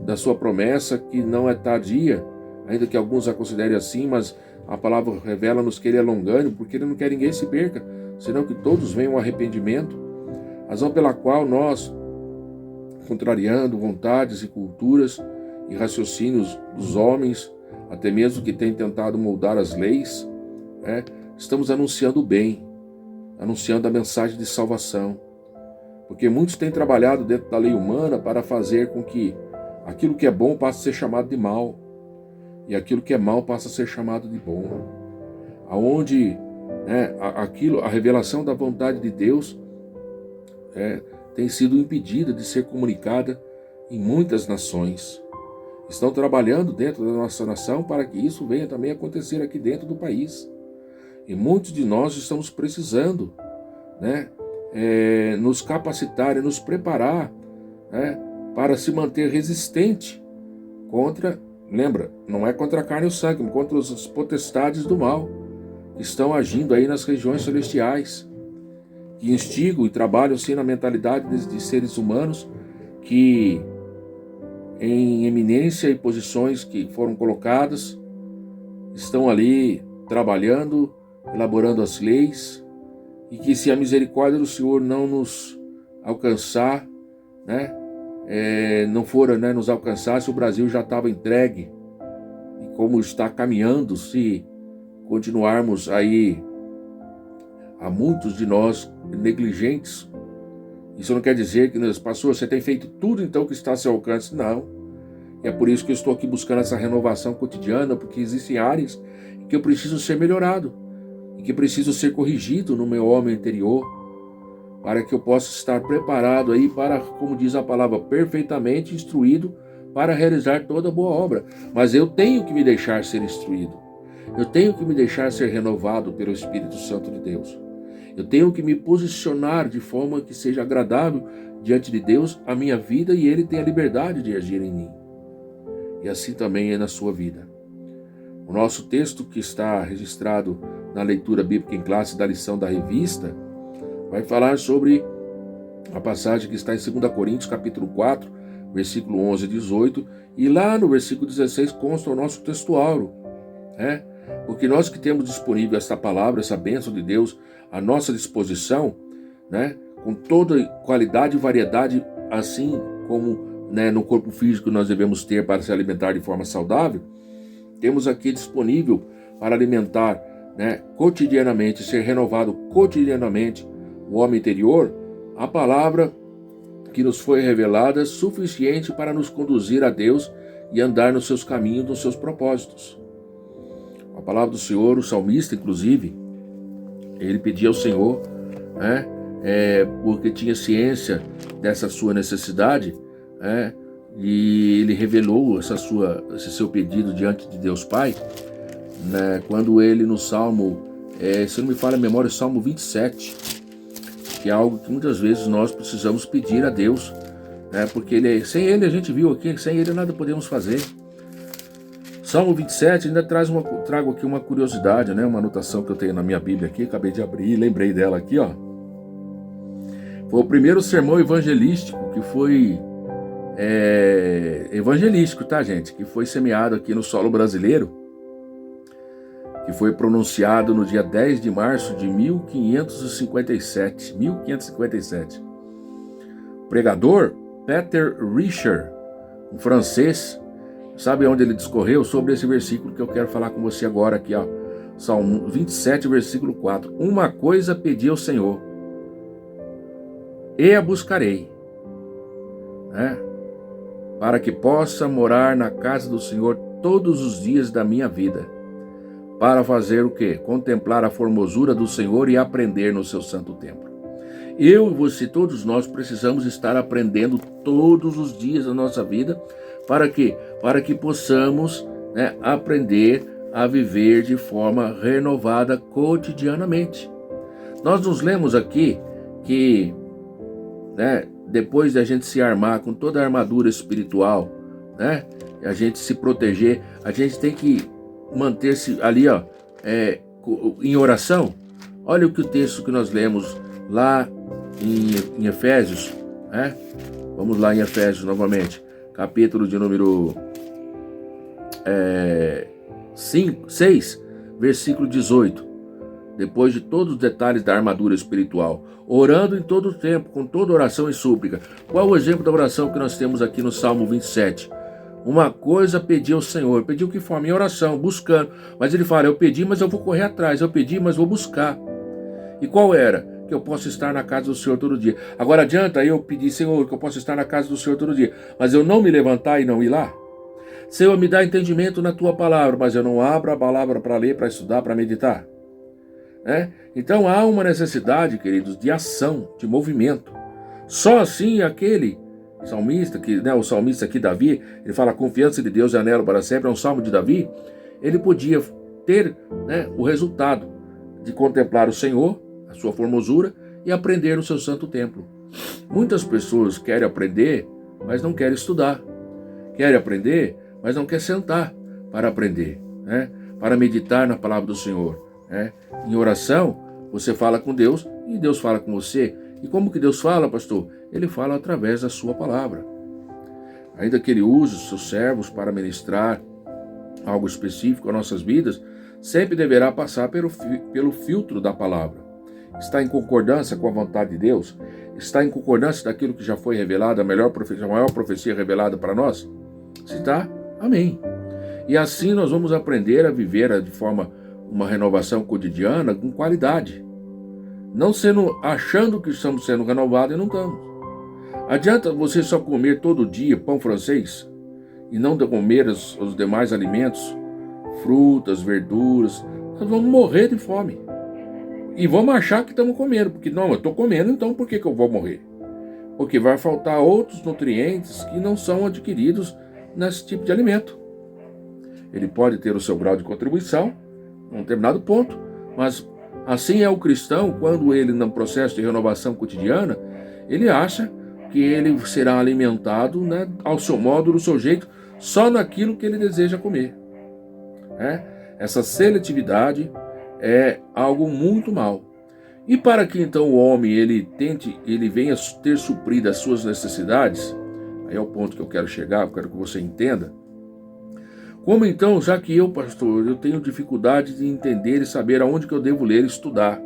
da sua promessa, que não é tardia, ainda que alguns a considerem assim, mas a palavra revela-nos que Ele é longânimo, porque Ele não quer ninguém se perca, senão que todos venham ao arrependimento, razão pela qual nós, contrariando vontades e culturas e raciocínios dos homens, até mesmo que têm tentado moldar as leis, estamos anunciando o bem, anunciando a mensagem de salvação, porque muitos têm trabalhado dentro da lei humana para fazer com que aquilo que é bom passe a ser chamado de mal, e aquilo que é mal passa a ser chamado de bom, aonde a revelação da vontade de Deus tem sido impedida de ser comunicada em muitas nações. Estão trabalhando dentro da nossa nação para que isso venha também acontecer aqui dentro do país. E muitos de nós estamos precisando nos capacitar e nos preparar para se manter resistente contra, lembra, não é contra a carne e o sangue, mas contra as potestades do mal que estão agindo aí nas regiões celestiais, que instigam e trabalham sim na mentalidade de seres humanos que em eminência e posições que foram colocadas estão ali trabalhando, elaborando as leis, e que se a misericórdia do Senhor não nos alcançar, não for nos alcançar, se o Brasil já estava entregue, e como está caminhando, se continuarmos aí, há muitos de nós negligentes. Isso não quer dizer que, pastor, você tem feito tudo então que está a seu alcance. Não. E é por isso que eu estou aqui buscando essa renovação cotidiana, porque existem áreas em que eu preciso ser melhorado, e que preciso ser corrigido no meu homem interior, para que eu possa estar preparado aí para, como diz a palavra, perfeitamente instruído para realizar toda boa obra. Mas eu tenho que me deixar ser instruído. Eu tenho que me deixar ser renovado pelo Espírito Santo de Deus. Eu tenho que me posicionar de forma que seja agradável diante de Deus a minha vida, e Ele tem a liberdade de agir em mim. E assim também é na sua vida. O nosso texto, que está registrado na leitura bíblica em classe da lição da revista, vai falar sobre a passagem que está em 2 Coríntios, capítulo 4, versículo 11 e 18, e lá no versículo 16 consta o nosso textuário, porque nós que temos disponível esta palavra, essa bênção de Deus à nossa disposição, com toda qualidade e variedade, assim como no corpo físico nós devemos ter para se alimentar de forma saudável, temos aqui disponível para alimentar cotidianamente, ser renovado cotidianamente o homem interior, a palavra que nos foi revelada, suficiente para nos conduzir a Deus e andar nos seus caminhos, nos seus propósitos. A palavra do Senhor, o salmista, inclusive, ele pedia ao Senhor, porque tinha ciência dessa sua necessidade, e ele revelou esse seu pedido diante de Deus Pai, quando ele no Salmo, se não me falha a memória, o Salmo 27, que é algo que muitas vezes nós precisamos pedir a Deus, porque sem Ele, a gente viu aqui, sem Ele nada podemos fazer. Salmo 27 ainda trago aqui uma curiosidade, uma anotação que eu tenho na minha Bíblia aqui, acabei de abrir, lembrei dela aqui, Foi o primeiro sermão evangelístico que foi evangelístico, tá, gente? Que foi semeado aqui no solo brasileiro, que foi pronunciado no dia 10 de março de 1557. O pregador Peter Richard, um francês, sabe onde ele discorreu sobre esse versículo que eu quero falar com você agora aqui, ó. Salmo 27, versículo 4. Uma coisa pedi ao Senhor, e a buscarei, né? Para que possa morar na casa do Senhor todos os dias da minha vida. Para fazer o quê? Contemplar a formosura do Senhor e aprender no seu santo templo. Eu e você, todos nós precisamos estar aprendendo todos os dias da nossa vida. Para quê? Para que possamos, né, aprender a viver de forma renovada cotidianamente. Nós nos lemos aqui que, né, depois de a gente se armar com toda a armadura espiritual, né, a gente se proteger, a gente tem que manter-se ali, ó, em oração. Olha o que o texto que nós lemos lá em Efésios, né? Vamos lá em Efésios novamente, capítulo de número 6, versículo 18. Depois de todos os detalhes da armadura espiritual, orando em todo o tempo, com toda oração e súplica. Qual o exemplo da oração que nós temos aqui no Salmo 27? Uma coisa pedi ao Senhor. Pediu que forma? Em oração, buscando. Mas ele fala, eu pedi, mas eu vou correr atrás. Eu pedi, mas vou buscar. E qual era? Que eu possa estar na casa do Senhor todo dia. Agora adianta eu pedir, Senhor, que eu possa estar na casa do Senhor todo dia, mas eu não me levantar e não ir lá? Senhor, me dá entendimento na tua palavra, mas eu não abro a palavra para ler, para estudar, para meditar. Então há uma necessidade, queridos, de ação, de movimento. Só assim aquele salmista, o salmista aqui, Davi, ele fala, a confiança de Deus é anelo para sempre, é um salmo de Davi, ele podia ter, né, o resultado de contemplar o Senhor, a sua formosura, e aprender no seu santo templo. Muitas pessoas querem aprender, mas não querem estudar. Querem aprender, mas não querem sentar para aprender, né, para meditar na palavra do Senhor. Em oração, você fala com Deus e Deus fala com você. E como que Deus fala, pastor? Ele fala através da sua palavra. Ainda que ele use os seus servos para ministrar algo específico às nossas vidas, sempre deverá passar pelo filtro da palavra. Está em concordância com a vontade de Deus? Está em concordância daquilo que já foi revelado, a maior profecia revelada para nós? Se está, amém. E assim nós vamos aprender a viver de forma uma renovação cotidiana com qualidade. Não achando que estamos sendo renovados e não estamos. Adianta você só comer todo dia pão francês e não comer os demais alimentos, frutas, verduras. Nós vamos morrer de fome. E vamos achar que estamos comendo, porque não, eu estou comendo, então por que eu vou morrer? Porque vai faltar outros nutrientes que não são adquiridos nesse tipo de alimento. Ele pode ter o seu grau de contribuição num determinado ponto, mas assim é o cristão quando ele, no processo de renovação cotidiana, ele acha que ele será alimentado, né, ao seu modo, do seu jeito, só naquilo que ele deseja comer. Essa seletividade é algo muito mal. E para que então o homem ele venha ter suprido as suas necessidades, aí é o ponto que eu quero chegar, eu quero que você entenda. Como então, já que eu, pastor, eu tenho dificuldade de entender e saber aonde que eu devo ler e estudar?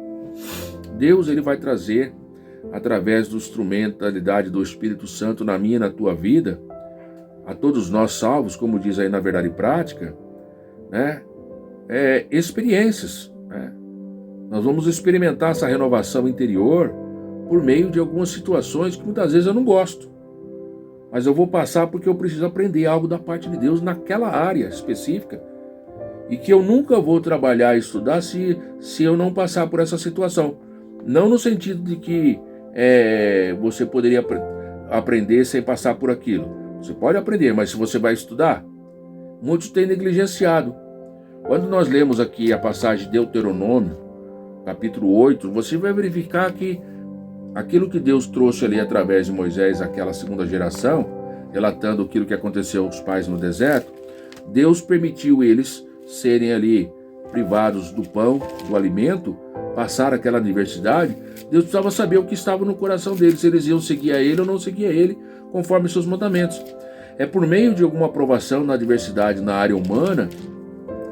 Deus, ele vai trazer, através da instrumentalidade do Espírito Santo na minha e na tua vida, a todos nós salvos, como diz aí na Verdade Prática, né, experiências. Nós vamos experimentar essa renovação interior por meio de algumas situações que muitas vezes eu não gosto. Mas eu vou passar porque eu preciso aprender algo da parte de Deus naquela área específica. E que eu nunca vou trabalhar e estudar se eu não passar por essa situação. Não no sentido de que você poderia aprender sem passar por aquilo. Você pode aprender, mas se você vai estudar, muitos têm negligenciado. Quando nós lemos aqui a passagem de Deuteronômio, capítulo 8, você vai verificar que aquilo que Deus trouxe ali através de Moisés, aquela segunda geração, relatando aquilo que aconteceu aos pais no deserto, Deus permitiu eles serem ali privados do pão, do alimento, passar aquela adversidade. Deus precisava saber o que estava no coração deles, se eles iam seguir a ele ou não seguir a ele, conforme seus mandamentos. É por meio de alguma aprovação na adversidade na área humana,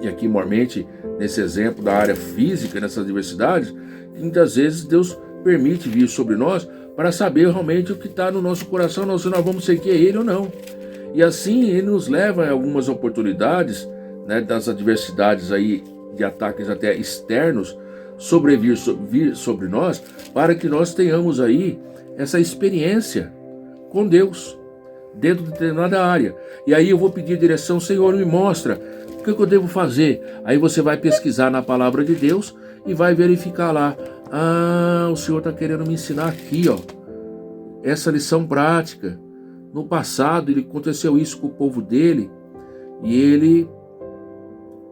e aqui, mormente, nesse exemplo da área física, nessas adversidades, que muitas vezes Deus permite vir sobre nós para saber realmente o que está no nosso coração, se nós vamos seguir Ele ou não. E assim Ele nos leva a algumas oportunidades, né, das adversidades aí, de ataques até externos, vir sobre nós, para que nós tenhamos aí essa experiência com Deus, dentro de determinada área. E aí eu vou pedir direção: Senhor, me mostra o que eu devo fazer. Aí você vai pesquisar na palavra de Deus e vai verificar lá: o Senhor está querendo me ensinar aqui, essa lição prática. No passado ele aconteceu isso com o povo dele, e ele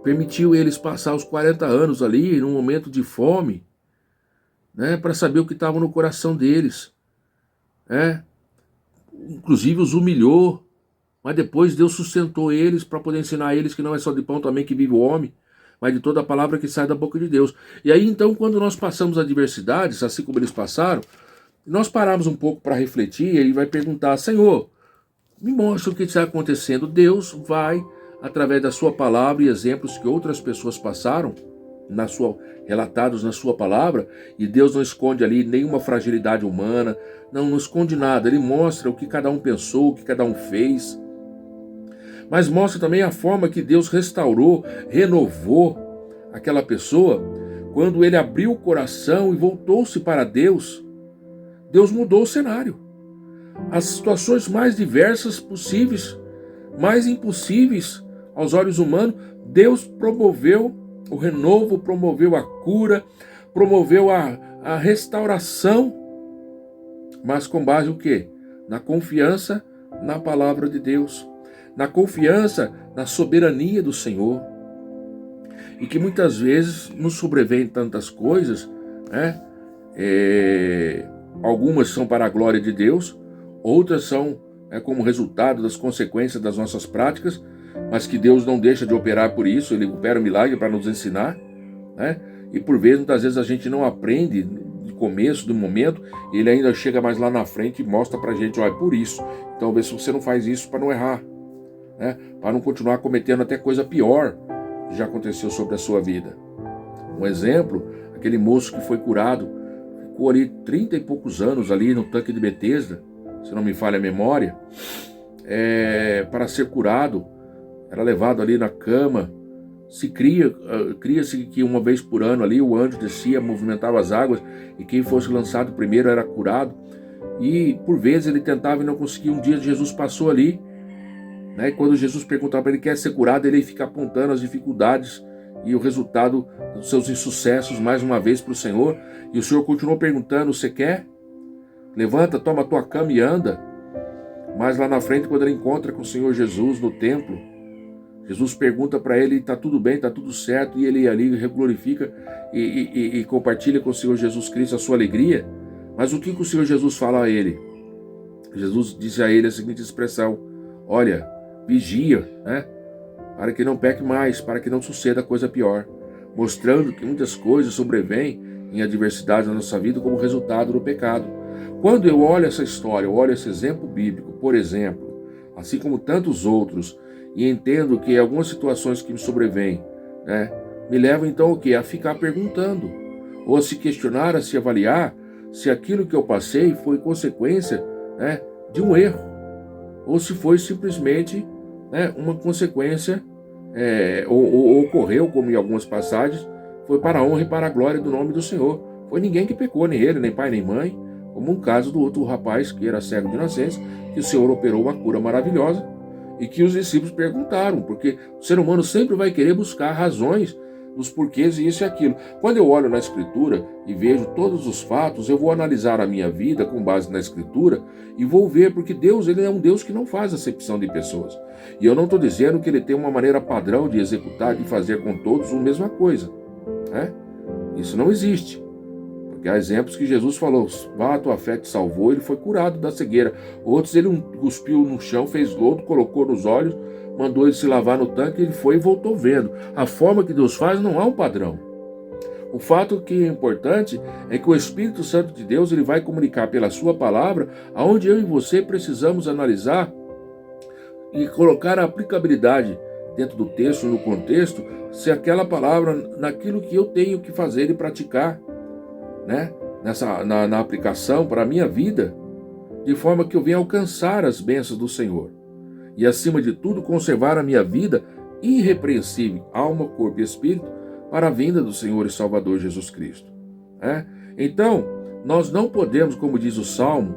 permitiu eles passar os 40 anos ali, num momento de fome, né, para saber o que estava no coração deles. Inclusive os humilhou, mas depois Deus sustentou eles para poder ensinar eles que não é só de pão também que vive o homem, mas de toda a palavra que sai da boca de Deus. E aí então, quando nós passamos adversidades, assim como eles passaram, nós paramos um pouco para refletir, e ele vai perguntar: Senhor, me mostra o que está acontecendo. Deus vai, através da sua palavra e exemplos que outras pessoas passaram, relatados na sua palavra, e Deus não esconde ali nenhuma fragilidade humana, não esconde nada. Ele mostra o que cada um pensou, o que cada um fez, mas mostra também a forma que Deus restaurou, renovou aquela pessoa. Quando ele abriu o coração e voltou-se para Deus, Deus mudou o cenário. As situações mais diversas possíveis, mais impossíveis aos olhos humanos, Deus promoveu o renovo, promoveu a cura, promoveu a restauração, mas com base no quê? Na confiança na palavra de Deus, na confiança na soberania do Senhor. E que muitas vezes nos sobrevêm tantas coisas, né? Algumas são para a glória de Deus, outras são como resultado das consequências das nossas práticas, mas que Deus não deixa de operar por isso. Ele opera um milagre para nos ensinar, né? E por vezes, muitas vezes a gente não aprende no começo, do momento, e ele ainda chega mais lá na frente e mostra pra gente: olha, por isso. Então vê se você não faz isso para não errar, né? Para não continuar cometendo até coisa pior que já aconteceu sobre a sua vida. Um exemplo, aquele moço que foi curado, ficou ali 30 e poucos anos ali no tanque de Betesda, se não me falha a memória, para ser curado. Era levado ali na cama. Cria-se que uma vez por ano ali o anjo descia, movimentava as águas, e quem fosse lançado primeiro era curado. E por vezes ele tentava e não conseguia. Um dia Jesus passou ali, né? E quando Jesus perguntava para ele: quer ser curado, ele fica apontando as dificuldades e o resultado dos seus insucessos mais uma vez para o Senhor. E o Senhor continuou perguntando: você quer? Levanta, toma a tua cama e anda. Mas lá na frente, quando ele encontra com o Senhor Jesus no templo, Jesus pergunta para ele: está tudo bem, está tudo certo? E ele ali glorifica e compartilha com o Senhor Jesus Cristo a sua alegria. Mas o que o Senhor Jesus fala a ele? Jesus disse a ele a seguinte expressão: olha, vigia, né? Para que não peque mais, para que não suceda coisa pior. Mostrando que muitas coisas sobrevêm em adversidades na nossa vida como resultado do pecado. Quando eu olho essa história, eu olho esse exemplo bíblico, por exemplo, assim como tantos outros, e entendo que algumas situações que me sobrevêm, né, me levam então o quê? A ficar perguntando, ou a se questionar, a se avaliar se aquilo que eu passei foi consequência, né, de um erro, ou se foi simplesmente, né, uma consequência, ou ocorreu, como em algumas passagens, foi para a honra e para a glória do nome do Senhor. Foi ninguém que pecou, nem ele, nem pai, nem mãe, como um caso do outro rapaz que era cego de nascença, que o Senhor operou uma cura maravilhosa, e que os discípulos perguntaram, porque o ser humano sempre vai querer buscar razões dos porquês e isso e aquilo. Quando eu olho na Escritura e vejo todos os fatos, eu vou analisar a minha vida com base na Escritura e vou ver, porque Deus, ele é um Deus que não faz acepção de pessoas. E eu não estou dizendo que ele tem uma maneira padrão de executar, de fazer com todos a mesma coisa, né? Isso não existe. Porque há exemplos que Jesus falou: vá, a tua fé te salvou, ele foi curado da cegueira. Outros, ele cuspiu no chão, fez lodo, colocou nos olhos, mandou ele se lavar no tanque, ele foi e voltou vendo. A forma que Deus faz não há um padrão. O fato que é importante é que o Espírito Santo de Deus, ele vai comunicar pela sua palavra, aonde eu e você precisamos analisar e colocar a aplicabilidade dentro do texto, no contexto, se aquela palavra, naquilo que eu tenho que fazer e praticar, né? Na aplicação para a minha vida, de forma que eu venha alcançar as bênçãos do Senhor. E, acima de tudo, conservar a minha vida irrepreensível, alma, corpo e espírito, para a vinda do Senhor e Salvador Jesus Cristo. Então, nós não podemos, como diz o Salmo,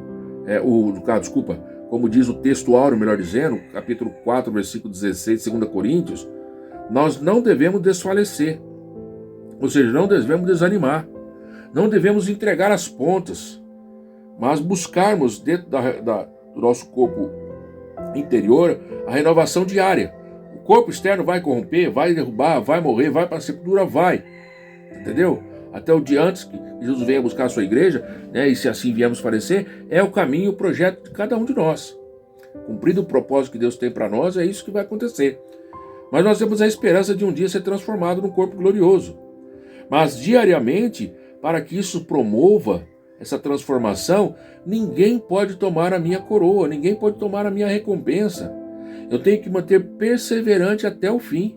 como diz o texto áureo, melhor dizendo, capítulo 4, versículo 16, 2 Coríntios, nós não devemos desfalecer, ou seja, não devemos desanimar, não devemos entregar as pontas, mas buscarmos dentro do nosso corpo interior a renovação diária. O corpo externo vai corromper, vai derrubar, vai morrer, vai para a sepultura, vai. Entendeu? Até o dia antes que Jesus venha buscar a sua igreja, né, e se assim viemos parecer, é o caminho e o projeto de cada um de nós. Cumprido o propósito que Deus tem para nós, é isso que vai acontecer. Mas nós temos a esperança de um dia ser transformado num corpo glorioso. Mas diariamente, para que isso promova essa transformação, ninguém pode tomar a minha coroa, ninguém pode tomar a minha recompensa. Eu tenho que manter perseverante até o fim.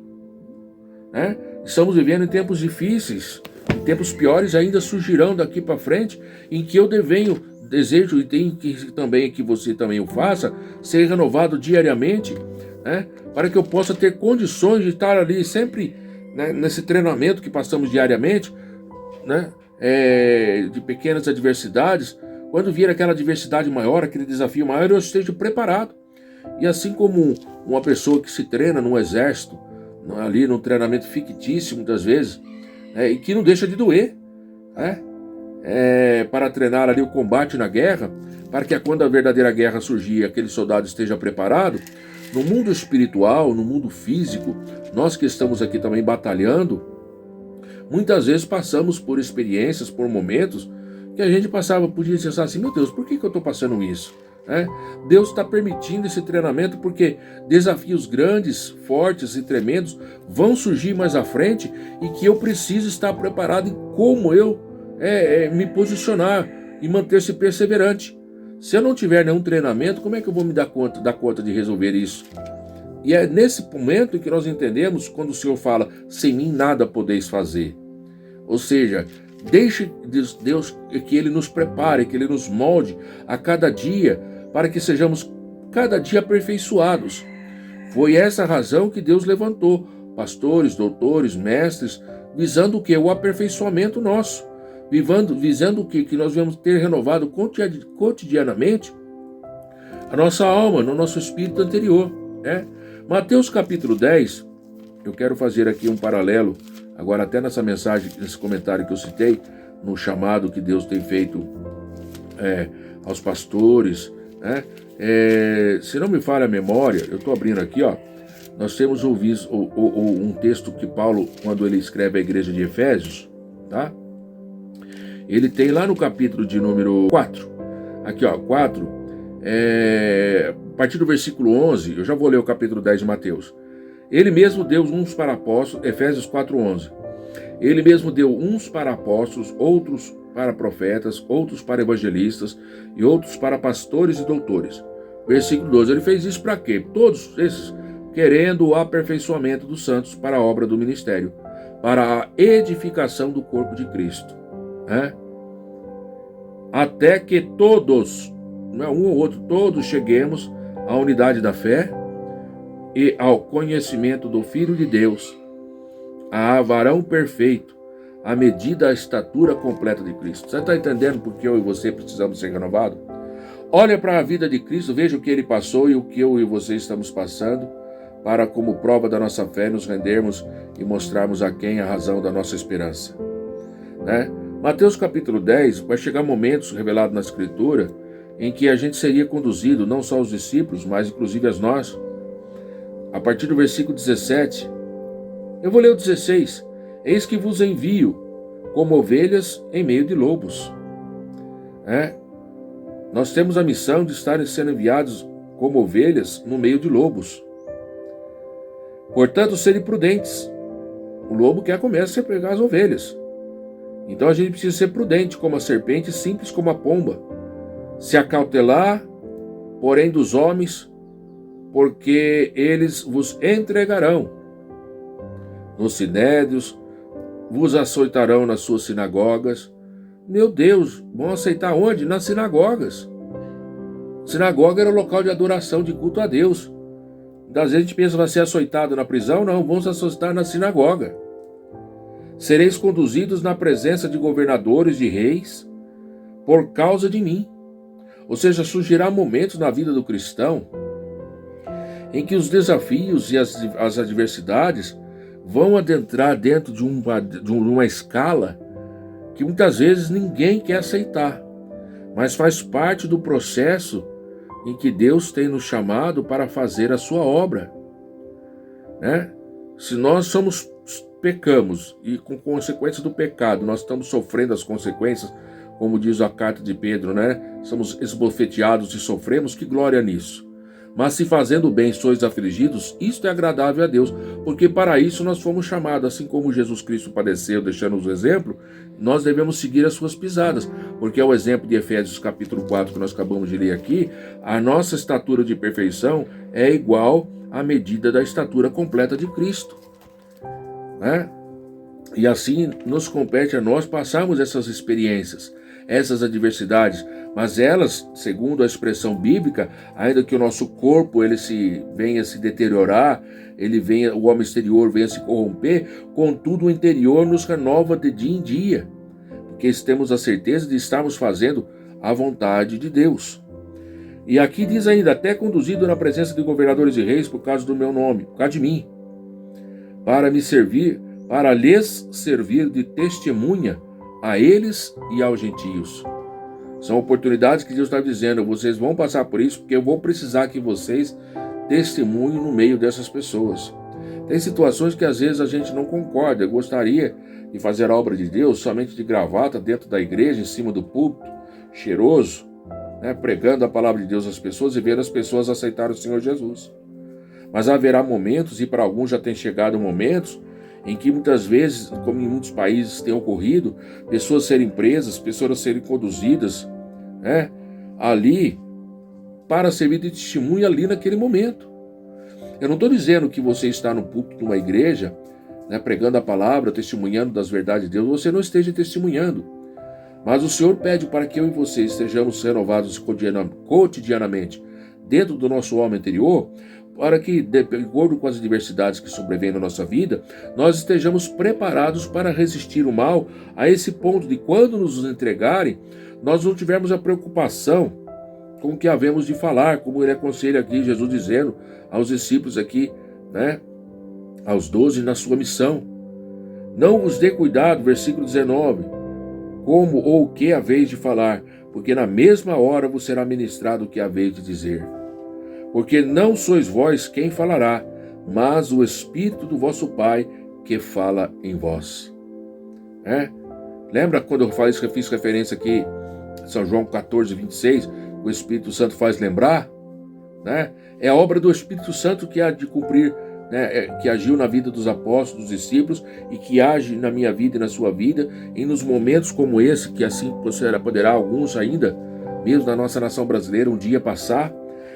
Né? Estamos vivendo em tempos difíceis, tempos piores ainda surgirão daqui para frente, em que eu desejo e tenho que também que você também o faça, ser renovado diariamente, né? Para que eu possa ter condições de estar ali sempre, né, nesse treinamento que passamos diariamente, né? De pequenas adversidades. Quando vier aquela adversidade maior, aquele desafio maior, eu esteja preparado. E assim como uma pessoa que se treina num exército, ali num treinamento fictício muitas vezes, e que não deixa de doer, para treinar ali o combate na guerra, para que quando a verdadeira guerra surgir, aquele soldado esteja preparado. No mundo espiritual, no mundo físico, nós que estamos aqui também batalhando, muitas vezes passamos por experiências, por momentos, que a gente podia pensar assim, meu Deus, por que eu estou passando isso? Deus está permitindo esse treinamento porque desafios grandes, fortes e tremendos vão surgir mais à frente e que eu preciso estar preparado em como eu me posicionar e manter-se perseverante. Se eu não tiver nenhum treinamento, como é que eu vou me dar conta de resolver isso? E é nesse momento que nós entendemos quando o Senhor fala, sem mim nada podeis fazer. Ou seja, deixe Deus que Ele nos prepare, que Ele nos molde a cada dia, para que sejamos cada dia aperfeiçoados. Foi essa a razão que Deus levantou pastores, doutores, mestres, visando o que? O aperfeiçoamento nosso, visando o que? Que nós vamos ter renovado cotidianamente a nossa alma, no nosso espírito anterior. Mateus capítulo 10, eu quero fazer aqui um paralelo, agora até nessa mensagem, nesse comentário que eu citei, no chamado que Deus tem feito aos pastores, se não me falha a memória, eu estou abrindo aqui, nós temos ouvido um texto que Paulo, quando ele escreve à igreja de Efésios, tá? Ele tem lá no capítulo de número 4, aqui 4, a partir do versículo 11, eu já vou ler o capítulo 10 de Mateus. Ele mesmo deu uns para apóstolos, Efésios 4:11. Ele mesmo deu uns para apóstolos, outros para profetas, outros para evangelistas e outros para pastores e doutores. Versículo 12, ele fez isso para quê? Todos esses querendo o aperfeiçoamento dos santos para a obra do ministério, para a edificação do corpo de Cristo. Até que todos, não é um ou outro, todos cheguemos à unidade da fé e ao conhecimento do Filho de Deus, a varão perfeito, à medida da estatura completa de Cristo. Você está entendendo por que eu e você precisamos ser renovados? Olha para a vida de Cristo, veja o que ele passou e o que eu e você estamos passando, para, como prova da nossa fé, nos rendermos e mostrarmos a quem a razão da nossa esperança. Mateus capítulo 10, vai chegar momentos revelados na Escritura em que a gente seria conduzido, não só os discípulos, mas inclusive as nós. A partir do versículo 17, eu vou ler o 16. Eis que vos envio como ovelhas em meio de lobos. Nós temos a missão de estar sendo enviados como ovelhas no meio de lobos. Portanto, serem prudentes. O lobo quer começar a pegar as ovelhas. Então a gente precisa ser prudente como a serpente, simples como a pomba. Se acautelar, porém, dos homens, porque eles vos entregarão nos sinédrios, vos açoitarão nas suas sinagogas. Meu Deus, vão aceitar onde? Nas sinagogas. Sinagoga era o local de adoração, de culto a Deus. Às vezes a gente pensa que vai ser açoitado na prisão, não, vão se açoitar na sinagoga. Sereis conduzidos na presença de governadores, de reis, por causa de mim. Ou seja, surgirá momentos na vida do cristão em que os desafios e as adversidades vão adentrar dentro de uma escala que muitas vezes ninguém quer aceitar, mas faz parte do processo em que Deus tem nos chamado para fazer a sua obra. Né? Se nós pecamos e com consequências do pecado, nós estamos sofrendo as consequências, como diz a carta de Pedro, né? Somos esbofeteados e sofremos, que glória nisso. Mas se fazendo bem sois afligidos, isto é agradável a Deus, porque para isso nós fomos chamados, assim como Jesus Cristo padeceu, deixando-nos o exemplo, nós devemos seguir as suas pisadas, porque é o exemplo de Efésios capítulo 4 que nós acabamos de ler aqui, a nossa estatura de perfeição é igual à medida da estatura completa de Cristo. Né? E assim nos compete a nós passarmos essas experiências, essas adversidades, mas elas, segundo a expressão bíblica, ainda que o nosso corpo venha a se deteriorar, o homem exterior venha a se corromper, contudo o interior nos renova de dia em dia, porque temos a certeza de estarmos fazendo a vontade de Deus. E aqui diz ainda, até conduzido na presença de governadores e reis por causa do meu nome, por causa de mim, para lhes servir de testemunha a eles e aos gentios. São oportunidades que Deus está dizendo, vocês vão passar por isso, porque eu vou precisar que vocês testemunhem no meio dessas pessoas. Tem situações que às vezes a gente não concorda, gostaria de fazer a obra de Deus somente de gravata dentro da igreja, em cima do púlpito, cheiroso, né, pregando a palavra de Deus às pessoas e ver as pessoas aceitar o Senhor Jesus. Mas haverá momentos, e para alguns já tem chegado momentos, em que muitas vezes, como em muitos países tem ocorrido, pessoas serem presas, pessoas serem conduzidas, né, ali para servir de testemunha ali naquele momento. Eu não estou dizendo que você está no púlpito de uma igreja, né, pregando a palavra, testemunhando das verdades de Deus, você não esteja testemunhando. Mas o Senhor pede para que eu e você estejamos renovados cotidianamente dentro do nosso homem interior, para que, de acordo com as adversidades que sobrevêm na nossa vida, nós estejamos preparados para resistir o mal a esse ponto de quando nos entregarem, nós não tivermos a preocupação com o que havemos de falar, como ele aconselha aqui, Jesus dizendo aos discípulos aqui, né, aos 12 na sua missão. Não vos dê cuidado, versículo 19, como ou o que haveis de falar, porque na mesma hora vos será ministrado o que haveis de dizer. Porque não sois vós quem falará, mas o Espírito do vosso Pai que fala em vós. Lembra quando eu fiz referência aqui, São João 14, 26, o Espírito Santo faz lembrar? Né? É a obra do Espírito Santo que há de cumprir, né, que agiu na vida dos apóstolos, dos discípulos, e que age na minha vida e na sua vida, e nos momentos como esse, que assim poderá alguns ainda, mesmo na nossa nação brasileira, um dia passar,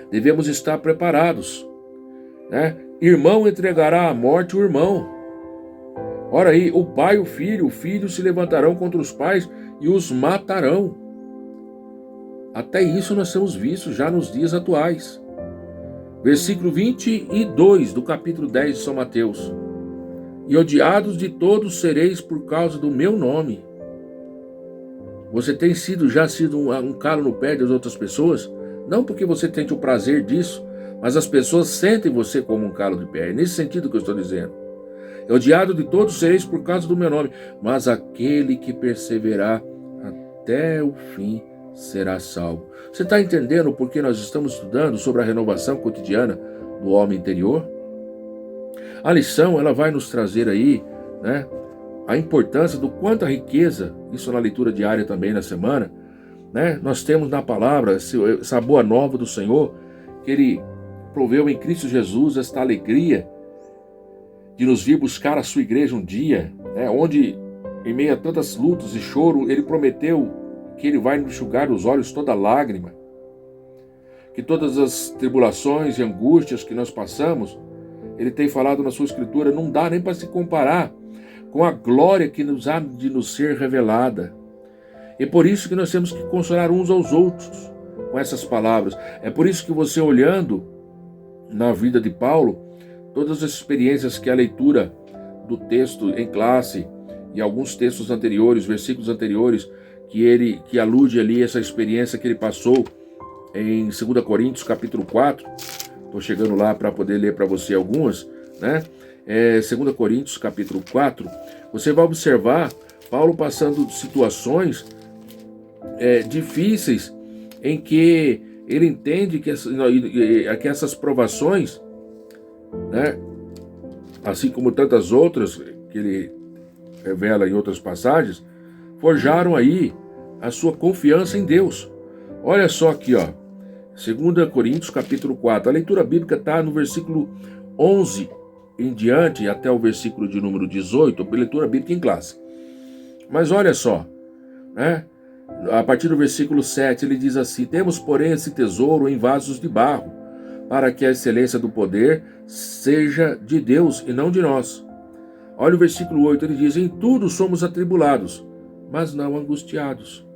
devemos estar preparados. Né? Irmão entregará à morte o irmão. Ora aí, o pai e o filho se levantarão contra os pais e os matarão. Até isso nós temos visto já nos dias atuais. Versículo 22 do capítulo 10 de São Mateus. E odiados de todos sereis por causa do meu nome. Você tem já sido um calo no pé das outras pessoas? Não porque você tente o prazer disso, mas as pessoas sentem você como um calo de pé. É nesse sentido que eu estou dizendo. Odiado de todos sereis por causa do meu nome, mas aquele que perseverar até o fim será salvo. Você está entendendo por que nós estamos estudando sobre a renovação cotidiana do homem interior? A lição, ela vai nos trazer aí, né, a importância do quanto a riqueza, isso na leitura diária também na semana, né, nós temos na palavra essa boa nova do Senhor, que Ele proveu em Cristo Jesus esta alegria de nos vir buscar a sua igreja um dia, né, onde em meio a tantas lutas e choro, Ele prometeu que Ele vai nos enxugar os olhos toda lágrima, que todas as tribulações e angústias que nós passamos, ele tem falado na sua escritura, não dá nem para se comparar com a glória que nos há de nos ser revelada. E por isso que nós temos que consolar uns aos outros com essas palavras. É por isso que você, olhando na vida de Paulo, todas as experiências que a leitura do texto em classe e alguns textos anteriores, versículos anteriores, que alude ali essa experiência que ele passou em 2 Coríntios capítulo 4, estou chegando lá para poder ler para você algumas, né? 2 Coríntios capítulo 4, você vai observar Paulo passando situações difíceis em que ele entende que essas provações, né, assim como tantas outras que ele revela em outras passagens, forjaram aí a sua confiança em Deus. Olha só aqui, ó, 2 Coríntios capítulo 4, a leitura bíblica está no versículo 11 em diante, até o versículo de número 18, a leitura bíblica em classe. Mas olha só, né? A partir do versículo 7, ele diz assim: temos, porém, esse tesouro em vasos de barro, para que a excelência do poder seja de Deus e não de nós. Olha o versículo 8, ele diz: em tudo somos atribulados, mas não angustiados,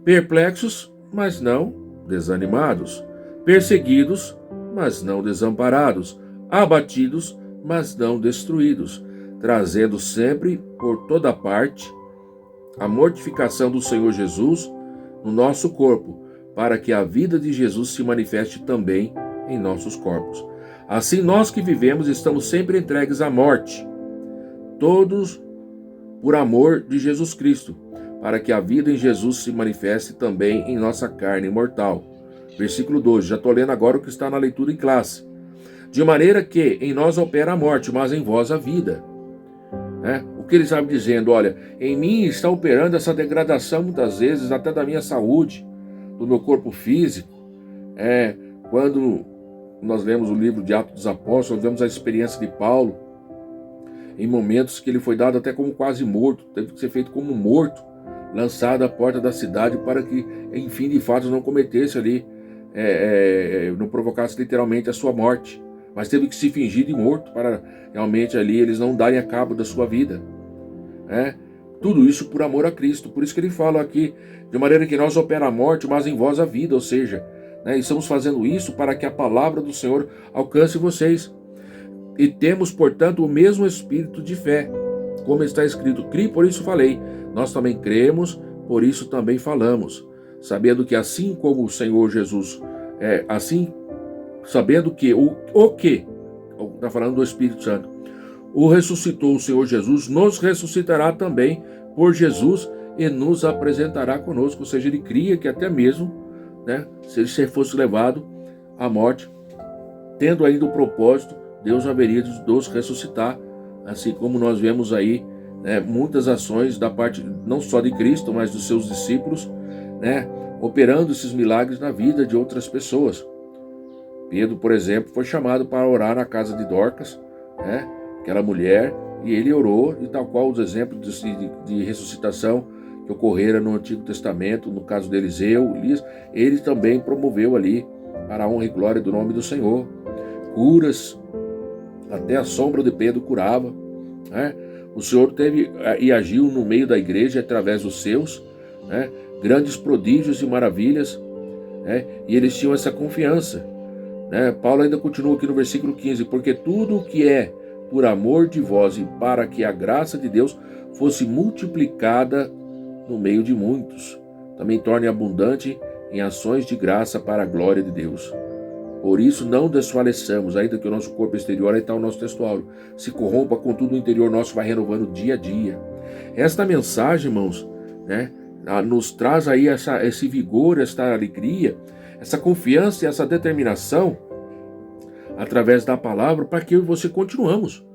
perplexos, mas não desanimados, perseguidos, mas não desamparados, abatidos, mas não destruídos, trazendo sempre por toda parte a mortificação do Senhor Jesus no nosso corpo, para que a vida de Jesus se manifeste também em nossos corpos. Assim, nós que vivemos estamos sempre entregues à morte, todos por amor de Jesus Cristo, para que a vida em Jesus se manifeste também em nossa carne mortal. Versículo 12, já estou lendo agora o que está na leitura em classe. De maneira que em nós opera a morte, mas em vós a vida. O que ele estava dizendo? Olha, em mim está operando essa degradação muitas vezes, até da minha saúde, do meu corpo físico. Quando nós lemos o livro de Atos dos Apóstolos, vemos a experiência de Paulo, em momentos que ele foi dado até como quase morto, teve que ser feito como morto, lançado à porta da cidade para que, enfim, de fato, não cometesse ali, não provocasse literalmente a sua morte, mas teve que se fingir de morto para realmente ali eles não darem a cabo da sua vida. Tudo isso por amor a Cristo. Por isso que ele fala aqui, de maneira que nós opera a morte, mas em vós a vida, ou seja, estamos fazendo isso para que a palavra do Senhor alcance vocês. E temos, portanto, o mesmo espírito de fé, como está escrito: criei, por isso falei. Nós também cremos, por isso também falamos, sabendo que assim como o Senhor Jesus, sabendo que está falando do Espírito Santo, o ressuscitou o Senhor Jesus, nos ressuscitará também por Jesus e nos apresentará conosco. Ou seja, ele cria que até mesmo, se ele fosse levado à morte, tendo ainda o propósito, Deus haveria de nos ressuscitar, assim como nós vemos aí muitas ações da parte não só de Cristo, mas dos seus discípulos, operando esses milagres na vida de outras pessoas. Pedro, por exemplo, foi chamado para orar na casa de Dorcas, aquela mulher, e ele orou, e tal qual os exemplos de ressuscitação que ocorreram no Antigo Testamento, no caso de Eliseu, ele também promoveu ali para a honra e glória do nome do Senhor. Curas, até a sombra de Pedro curava. O Senhor teve e agiu no meio da igreja através dos seus, grandes prodígios e maravilhas, e eles tinham essa confiança. Paulo ainda continua aqui no versículo 15: porque tudo o que é por amor de vós e para que a graça de Deus fosse multiplicada no meio de muitos, também torne abundante em ações de graça para a glória de Deus. Por isso não desfaleçamos, ainda que o nosso corpo exterior, aí está o nosso textual, se corrompa, contudo o interior nosso vai renovando dia a dia. Esta mensagem, irmãos, nos traz aí esse vigor, essa alegria, essa confiança e essa determinação através da palavra, para que eu e você continuamos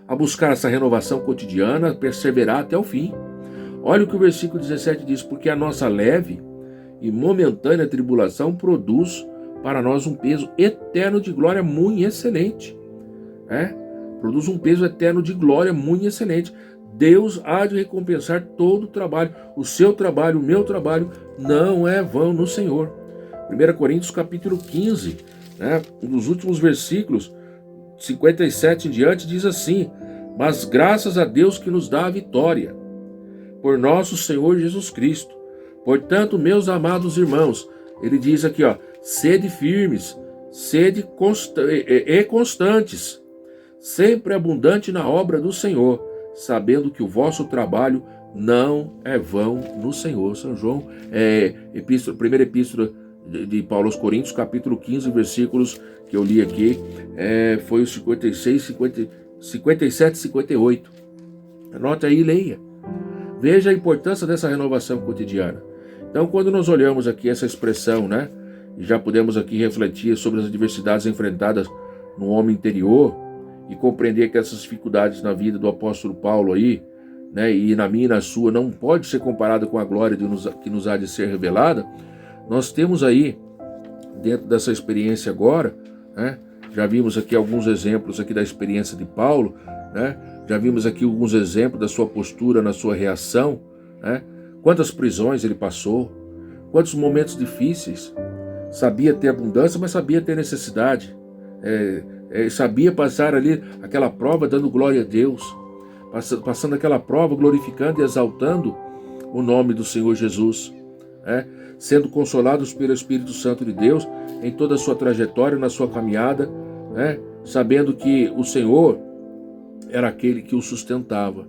a buscar essa renovação cotidiana, perseverar até o fim. Olha o que o versículo 17 diz: porque a nossa leve e momentânea tribulação produz para nós um peso eterno de glória muito excelente. Produz um peso eterno de glória muito excelente. Deus há de recompensar todo o trabalho. O seu trabalho, o meu trabalho, não é vão no Senhor. 1 Coríntios capítulo 15, né? Um dos últimos versículos, 57 em diante, diz assim: mas graças a Deus que nos dá a vitória, por nosso Senhor Jesus Cristo. Portanto, meus amados irmãos, ele diz aqui, sede firmes, sede constantes, sempre abundante na obra do Senhor, sabendo que o vosso trabalho não é vão no Senhor. São João, primeira epístola de Paulo aos Coríntios, capítulo 15, versículos que eu li aqui, foi os 56, 57 e 58. Anote aí e leia. Veja a importância dessa renovação cotidiana. Então, quando nós olhamos aqui essa expressão, né, e já podemos aqui refletir sobre as adversidades enfrentadas no homem interior e compreender que essas dificuldades na vida do apóstolo Paulo aí, né, e na minha e na sua, não pode ser comparada com a glória que nos há de ser revelada. Nós temos aí, dentro dessa experiência agora, né, já vimos aqui alguns exemplos aqui da experiência de Paulo, né, já vimos aqui alguns exemplos da sua postura, na sua reação, né, quantas prisões ele passou, quantos momentos difíceis, sabia ter abundância, mas sabia ter necessidade, sabia passar ali aquela prova dando glória a Deus, passando aquela prova glorificando e exaltando o nome do Senhor Jesus, sendo consolados pelo Espírito Santo de Deus em toda a sua trajetória, na sua caminhada, sabendo que o Senhor era aquele que o sustentava,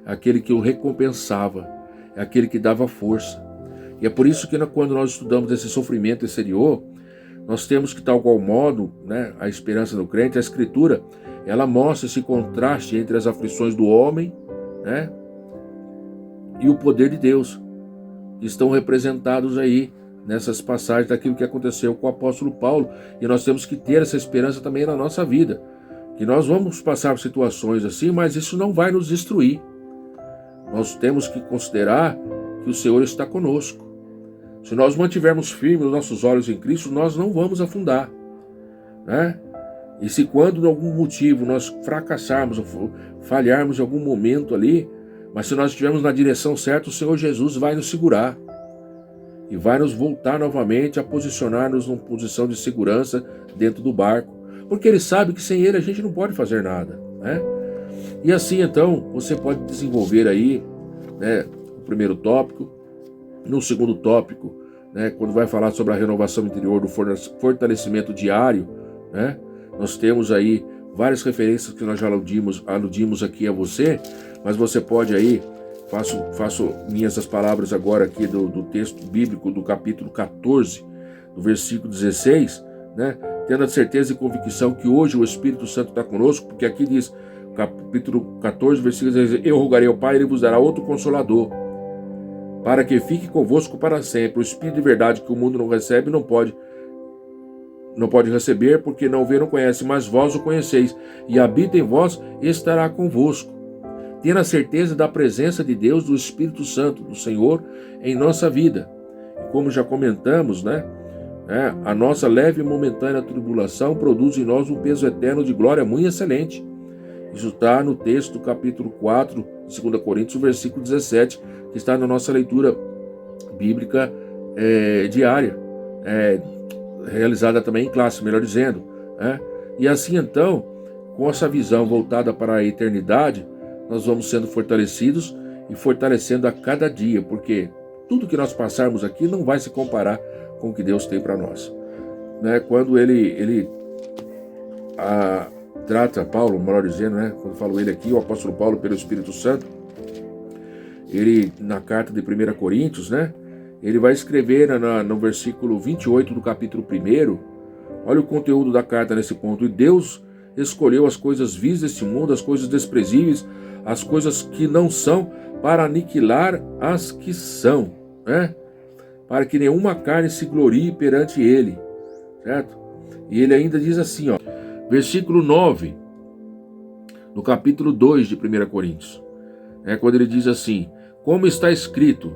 aquele que o recompensava, é aquele que dava força. E é por isso que quando nós estudamos esse sofrimento exterior, nós temos que, tal qual modo, né, a esperança do crente, a Escritura, ela mostra esse contraste entre as aflições do homem, né, e o poder de Deus, que estão representados aí nessas passagens daquilo que aconteceu com o apóstolo Paulo. E nós temos que ter essa esperança também na nossa vida, que nós vamos passar por situações assim, mas isso não vai nos destruir. Nós temos que considerar que o Senhor está conosco. Se nós mantivermos firmes os nossos olhos em Cristo, nós não vamos afundar, né? E se quando, por algum motivo, nós fracassarmos ou falharmos em algum momento ali, mas se nós estivermos na direção certa, o Senhor Jesus vai nos segurar e vai nos voltar novamente a posicionar-nos numa posição de segurança dentro do barco, porque Ele sabe que sem Ele a gente não pode fazer nada, né? E assim, então, você pode desenvolver aí, né, o primeiro tópico. No segundo tópico, né, quando vai falar sobre a renovação interior, do fortalecimento diário, né, nós temos aí várias referências que nós já aludimos aqui a você, mas você pode aí, faço minhas as palavras agora aqui do texto bíblico do capítulo 14, do versículo 16, né, tendo a certeza e convicção que hoje o Espírito Santo está conosco, porque aqui diz, capítulo 14, versículo 16, eu rogarei ao Pai, Ele vos dará outro Consolador, para que fique convosco para sempre. O Espírito de verdade que o mundo não recebe, não pode receber, porque não vê, não conhece, mas vós o conheceis, e habita em vós, estará convosco. Tendo a certeza da presença de Deus, do Espírito Santo, do Senhor, em nossa vida. E como já comentamos, né, a nossa leve e momentânea tribulação produz em nós um peso eterno de glória muito excelente. Isso está no texto do capítulo 4, de 2 Coríntios, versículo 17, que está na nossa leitura bíblica diária, realizada também em classe, melhor dizendo. E assim, então, com essa visão voltada para a eternidade, nós vamos sendo fortalecidos e fortalecendo a cada dia, porque tudo que nós passarmos aqui não vai se comparar com o que Deus tem para nós. Quando ele trata Paulo, melhor dizendo, quando falo ele aqui, o apóstolo Paulo, pelo Espírito Santo, ele, na carta de 1 Coríntios, ele vai escrever no versículo 28 do capítulo 1, olha o conteúdo da carta nesse ponto: e Deus escolheu as coisas vis deste mundo, as coisas desprezíveis, as coisas que não são, para aniquilar as que são, para que nenhuma carne se glorie perante ele, certo? E ele ainda diz assim, versículo 9, no capítulo 2 de 1 Coríntios, quando ele diz assim: como está escrito,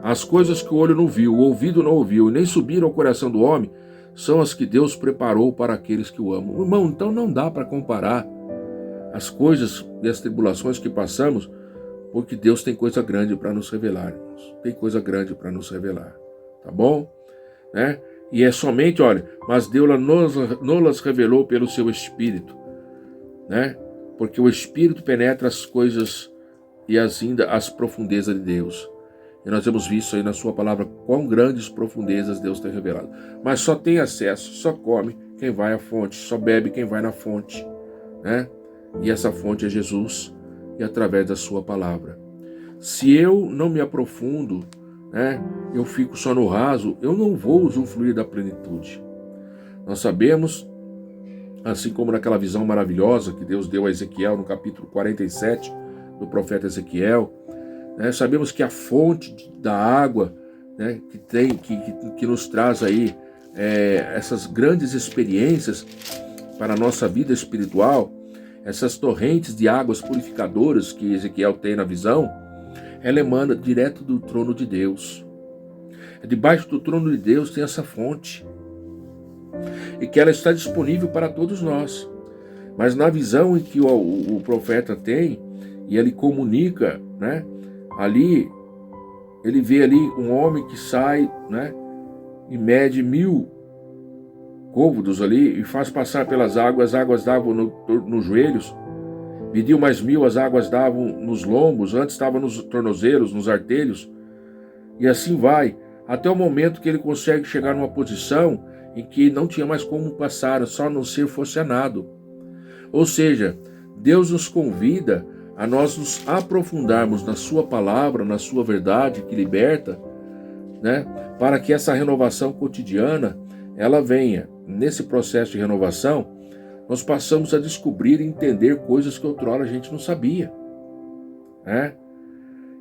as coisas que o olho não viu, o ouvido não ouviu, e nem subiram ao coração do homem, são as que Deus preparou para aqueles que o amam. Irmão, então não dá para comparar as coisas e as tribulações que passamos, porque Deus tem coisa grande para nos revelar, irmãos. Tem coisa grande para nos revelar, tá bom? E é somente, olha, mas Deus nos revelou pelo seu Espírito, né? Porque o Espírito penetra as coisas e ainda as profundezas de Deus. E nós temos visto aí na sua palavra quão grandes profundezas Deus tem revelado. Mas só tem acesso, só come quem vai à fonte, só bebe quem vai na fonte, né? E essa fonte é Jesus, e através da sua palavra. Se eu não me aprofundo, né, eu fico só no raso, eu não vou usufruir da plenitude. Nós sabemos, assim como naquela visão maravilhosa que Deus deu a Ezequiel no capítulo 47 do profeta Ezequiel, né, sabemos que a fonte da água, né, que nos traz aí essas grandes experiências para a nossa vida espiritual, essas torrentes de águas purificadoras que Ezequiel tem na visão, ela emana direto do trono de Deus. Debaixo do trono de Deus tem essa fonte. E que ela está disponível para todos nós. Mas na visão em que o profeta tem, e ele comunica, né? Ali, ele vê ali um homem que sai, né? E mede 1000 côvados ali, e faz passar pelas águas, as águas davam nos joelhos, mediu mais 1000, as águas davam nos lombos, antes estava nos tornozelos, nos artelhos, e assim vai, até o momento que ele consegue chegar numa posição em que não tinha mais como passar, só não ser fosse a nado. Ou seja, Deus nos convida a nós nos aprofundarmos na sua palavra, na sua verdade que liberta, né, para que essa renovação cotidiana, ela venha. Nesse processo de renovação, nós passamos a descobrir e entender coisas que outrora a gente não sabia, né?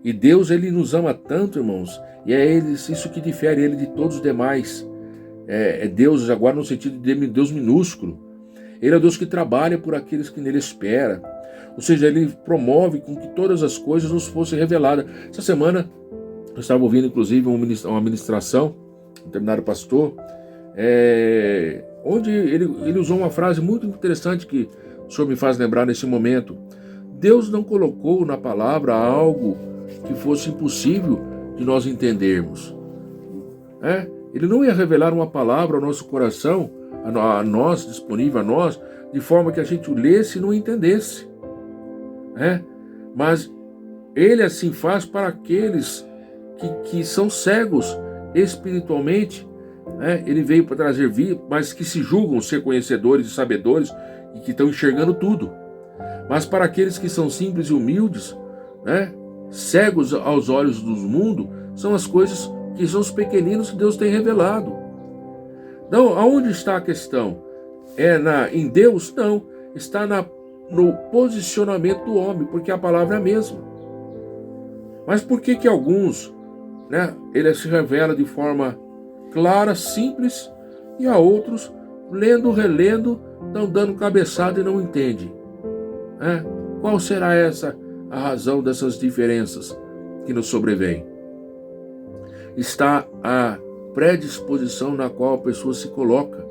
E Deus, ele nos ama tanto, irmãos, e é isso que difere ele de todos os demais. É Deus agora no sentido de Deus minúsculo. Ele é o Deus que trabalha por aqueles que nele espera. Ou seja, ele promove com que todas as coisas nos fossem reveladas. Essa semana, eu estava ouvindo, inclusive, uma ministração, um determinado pastor, onde ele usou uma frase muito interessante que o Senhor me faz lembrar nesse momento. Deus não colocou na palavra algo que fosse impossível de nós entendermos. Ele não ia revelar uma palavra ao nosso coração, a nós, disponível a nós, de forma que a gente o lesse e não entendesse. Mas ele assim faz para aqueles que são cegos espiritualmente. Ele veio para trazer vida, mas que se julgam ser conhecedores e sabedores e que estão enxergando tudo. Mas para aqueles que são simples e humildes, cegos aos olhos do mundo, são as coisas que são os pequeninos que Deus tem revelado. Então, aonde está a questão? Em Deus? Não. Está no posicionamento do homem, porque a palavra é a mesma. Mas por que alguns, ele se revela de forma clara, simples, e a outros, lendo, relendo, estão dando cabeçada e não entendem? Qual será a razão dessas diferenças que nos sobrevêm? Está a predisposição na qual a pessoa se coloca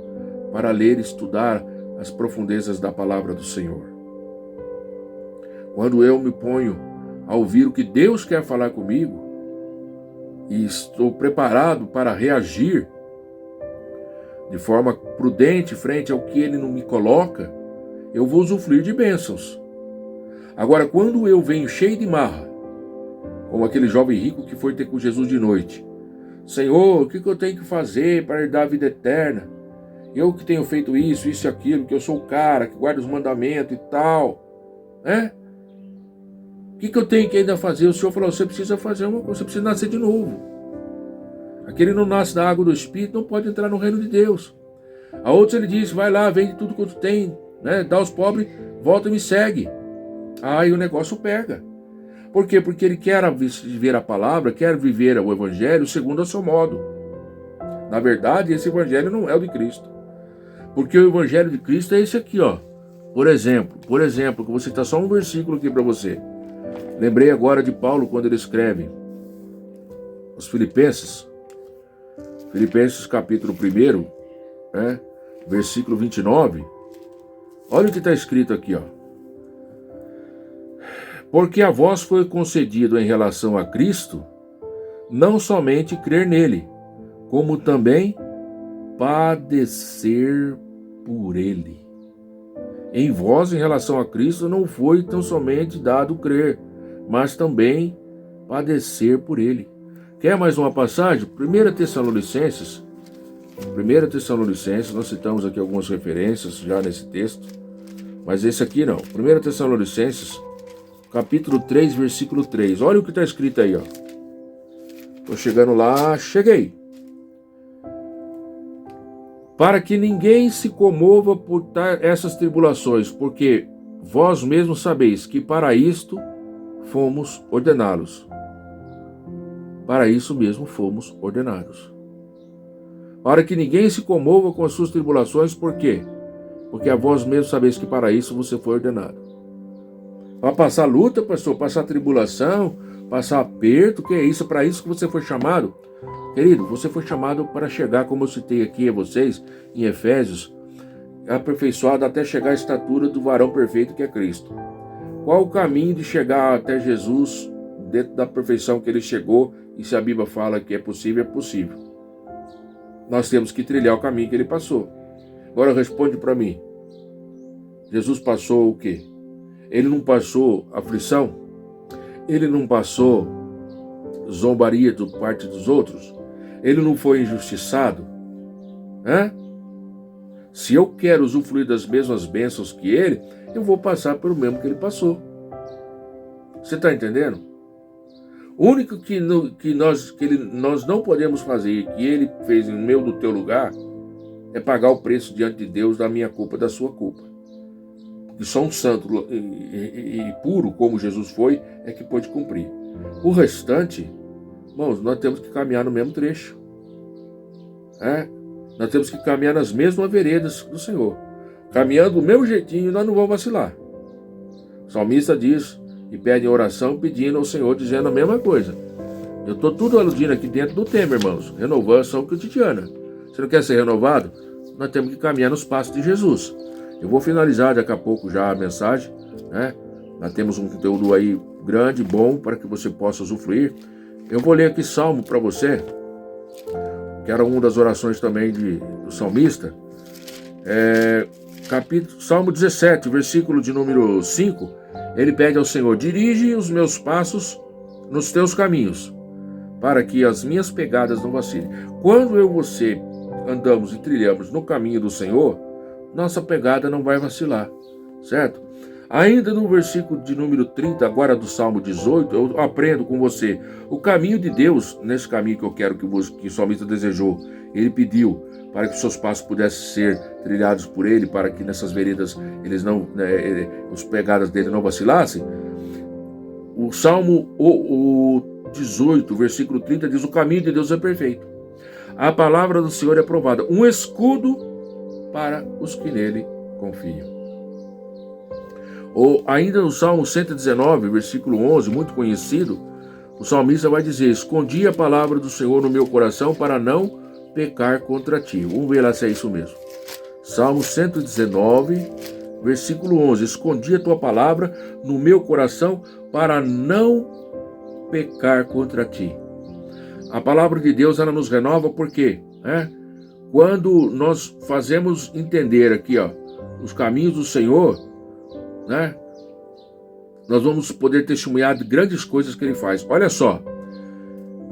para ler e estudar as profundezas da palavra do Senhor. Quando eu me ponho a ouvir o que Deus quer falar comigo e estou preparado para reagir de forma prudente frente ao que Ele não me coloca, eu vou usufruir de bênçãos. Agora, quando eu venho cheio de marra, como aquele jovem rico que foi ter com Jesus de noite, Senhor, o que eu tenho que fazer para herdar a vida eterna? Eu que tenho feito isso e aquilo, que eu sou o cara que guarda os mandamentos e tal. O que eu tenho que ainda fazer? O Senhor falou, você precisa fazer uma coisa, você precisa nascer de novo. Aquele que não nasce da água do Espírito não pode entrar no reino de Deus. A outros ele diz, vai lá, vende tudo quanto tem, dá aos pobres, volta e me segue. Aí o negócio pega. Por quê? Porque ele quer viver a palavra, quer viver o evangelho segundo o seu modo. Na verdade, esse evangelho não é o de Cristo. Porque o evangelho de Cristo é esse aqui, ó. Por exemplo, que eu vou citar só um versículo aqui para você. Lembrei agora de Paulo quando ele escreve os Filipenses capítulo 1, versículo 29. Olha o que está escrito aqui, ó. Porque a vós foi concedido em relação a Cristo, não somente crer nele, como também padecer por ele. Em vós, em relação a Cristo, não foi tão somente dado crer, mas também padecer por ele. Quer mais uma passagem? 1 Tessalonicenses, nós citamos aqui algumas referências já nesse texto, mas esse aqui não. 1 Tessalonicenses, capítulo 3, versículo 3. Olha o que está escrito aí, ó. Estou chegando lá, cheguei. Para que ninguém se comova por essas tribulações, porque vós mesmos sabeis que para isto fomos ordenados. Para isso mesmo fomos ordenados. Para que ninguém se comova com as suas tribulações, por quê? Porque a vós mesmos sabeis que para isso você foi ordenado. Para passar luta, pastor, passar tribulação, passar aperto, que é isso? Para isso que você foi chamado. Querido, você foi chamado para chegar, como eu citei aqui a vocês, em Efésios, aperfeiçoado até chegar à estatura do varão perfeito que é Cristo. Qual o caminho de chegar até Jesus dentro da perfeição que ele chegou? E se a Bíblia fala que é possível, é possível. Nós temos que trilhar o caminho que ele passou. Agora responde para mim. Jesus passou o quê? Ele não passou aflição? Ele não passou zombaria de parte dos outros? Ele não foi injustiçado? Se eu quero usufruir das mesmas bênçãos que ele, eu vou passar pelo mesmo que ele passou. Você está entendendo? O único que nós não podemos fazer, que ele fez no meu, do teu lugar, é pagar o preço diante de Deus da minha culpa, da sua culpa. Porque só um santo e puro, como Jesus foi, é que pôde cumprir. O restante, irmãos, nós temos que caminhar no mesmo trecho. Nós temos que caminhar nas mesmas veredas do Senhor. Caminhando do mesmo jeitinho, nós não vamos vacilar. O salmista diz e pede em oração, pedindo ao Senhor, dizendo a mesma coisa. Eu estou tudo aludindo aqui dentro do tema, irmãos. Renovação cotidiana. Você não quer ser renovado? Nós temos que caminhar nos passos de Jesus. Eu vou finalizar daqui a pouco já a mensagem, né? Nós temos um conteúdo aí grande, bom, para que você possa usufruir. Eu vou ler aqui Salmo para você, que era uma das orações também do salmista. Salmo 17, versículo de número 5, ele pede ao Senhor: dirige os meus passos nos teus caminhos, para que as minhas pegadas não vacilem. Quando eu e você andamos e trilhamos no caminho do Senhor, nossa pegada não vai vacilar, certo? Ainda no versículo de número 30, agora do Salmo 18, eu aprendo com você o caminho de Deus, nesse caminho que eu quero que o salmista desejou. Ele pediu para que os seus passos pudessem ser trilhados por ele, para que nessas veredas os pegadas dele não vacilassem. O Salmo 18, versículo 30 diz: o caminho de Deus é perfeito, a palavra do Senhor é aprovada, um escudo para os que nele confiam. Ou ainda no Salmo 119, versículo 11, muito conhecido, o salmista vai dizer: escondi a palavra do Senhor no meu coração para não pecar contra ti. Vamos ver lá se é isso mesmo. Salmo 119, versículo 11: escondi a tua palavra no meu coração para não pecar contra ti. A palavra de Deus, ela nos renova porque quando nós fazemos entender aqui, os caminhos do Senhor, nós vamos poder testemunhar de grandes coisas que ele faz. Olha só,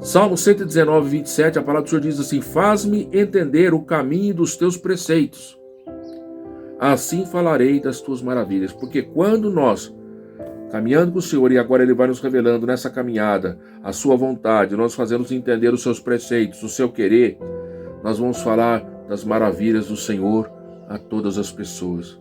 Salmo 119, 27, a palavra do Senhor diz assim: faz-me entender o caminho dos teus preceitos, assim falarei das tuas maravilhas. Porque quando nós, caminhando com o Senhor, e agora ele vai nos revelando nessa caminhada a sua vontade, nós fazemos entender os seus preceitos, o seu querer, nós vamos falar das maravilhas do Senhor a todas as pessoas.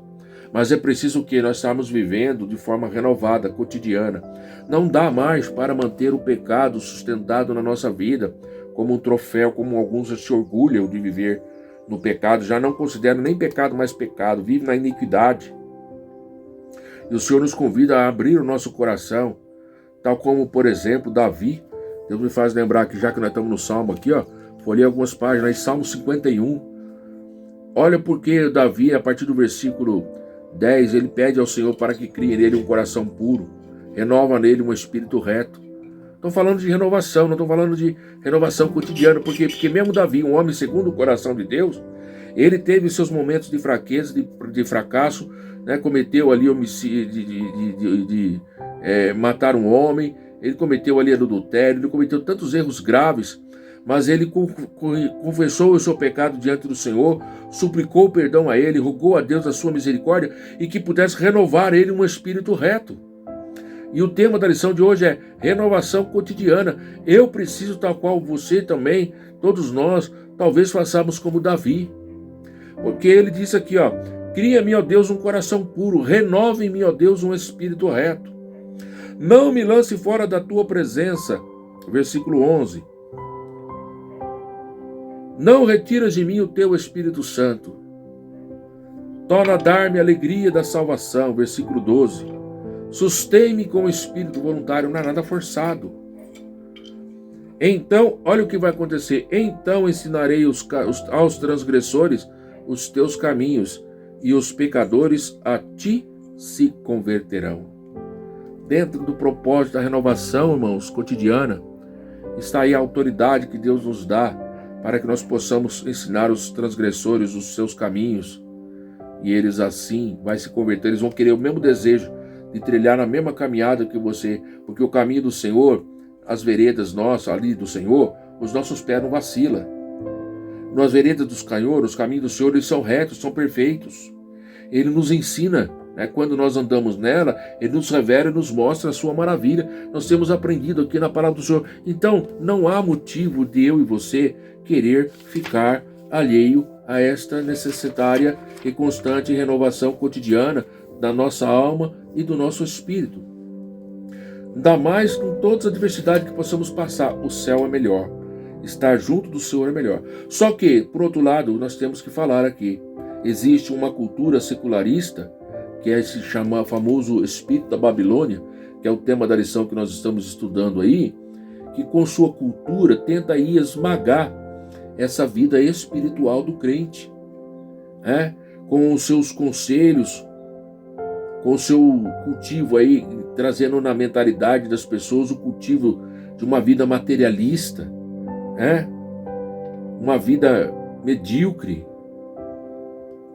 Mas é preciso que nós estamos vivendo de forma renovada, cotidiana. Não dá mais para manter o pecado sustentado na nossa vida como um troféu, como alguns se orgulham de viver no pecado, já não consideram nem pecado mais pecado, vive na iniquidade. E o Senhor nos convida a abrir o nosso coração, tal como, por exemplo, Davi. Deus me faz lembrar que, já que nós estamos no Salmo aqui, folhei algumas páginas, Salmo 51. Olha porque Davi, a partir do versículo 10, ele pede ao Senhor para que crie nele um coração puro, renova nele um espírito reto. Estou falando de renovação, não estou falando de renovação cotidiana, porque mesmo Davi, um homem segundo o coração de Deus, Ele teve seus momentos de fraqueza, de fracasso, né? Cometeu ali homicídio, de matar um homem, ele cometeu ali adultério, ele cometeu tantos erros graves, mas ele confessou o seu pecado diante do Senhor, suplicou perdão a ele, rogou a Deus a sua misericórdia e que pudesse renovar ele um espírito reto. E o tema da lição de hoje é renovação cotidiana. Eu preciso, tal qual você também, todos nós, talvez façamos como Davi. Porque ele disse aqui, ó, cria-me, ó Deus, um coração puro, renove-me, ó Deus, um espírito reto. Não me lance fora da tua presença. Versículo 11. Não retiras de mim o teu Espírito Santo. Torna a dar-me a alegria da salvação. Versículo 12. Sustém-me com o espírito voluntário, não é nada forçado. Então, olha o que vai acontecer. Então ensinarei aos transgressores os teus caminhos, e os pecadores a ti se converterão. Dentro do propósito da renovação, irmãos, cotidiana, está aí a autoridade que Deus nos dá para que nós possamos ensinar os transgressores os seus caminhos, e eles assim vão se converter, eles vão querer o mesmo desejo de trilhar na mesma caminhada que você, porque o caminho do Senhor, as veredas nossas ali do Senhor, os nossos pés não vacilam. Nas veredas do Senhor, os caminhos do Senhor, eles são retos, são perfeitos. Ele nos ensina, né? Quando nós andamos nela, ele nos revela e nos mostra a sua maravilha. Nós temos aprendido aqui na palavra do Senhor. Então, não há motivo de eu e você querer ficar alheio a esta necessária e constante renovação cotidiana da nossa alma e do nosso espírito. Ainda mais com todas as adversidades que possamos passar, o céu é melhor. Estar junto do Senhor é melhor. Só que, por outro lado, nós temos que falar aqui, existe uma cultura secularista, que é esse famoso espírito da Babilônia, que é o tema da lição que nós estamos estudando aí, que com sua cultura tenta aí esmagar essa vida espiritual do crente, com os seus conselhos, com o seu cultivo aí, trazendo na mentalidade das pessoas o cultivo de uma vida materialista, uma vida medíocre.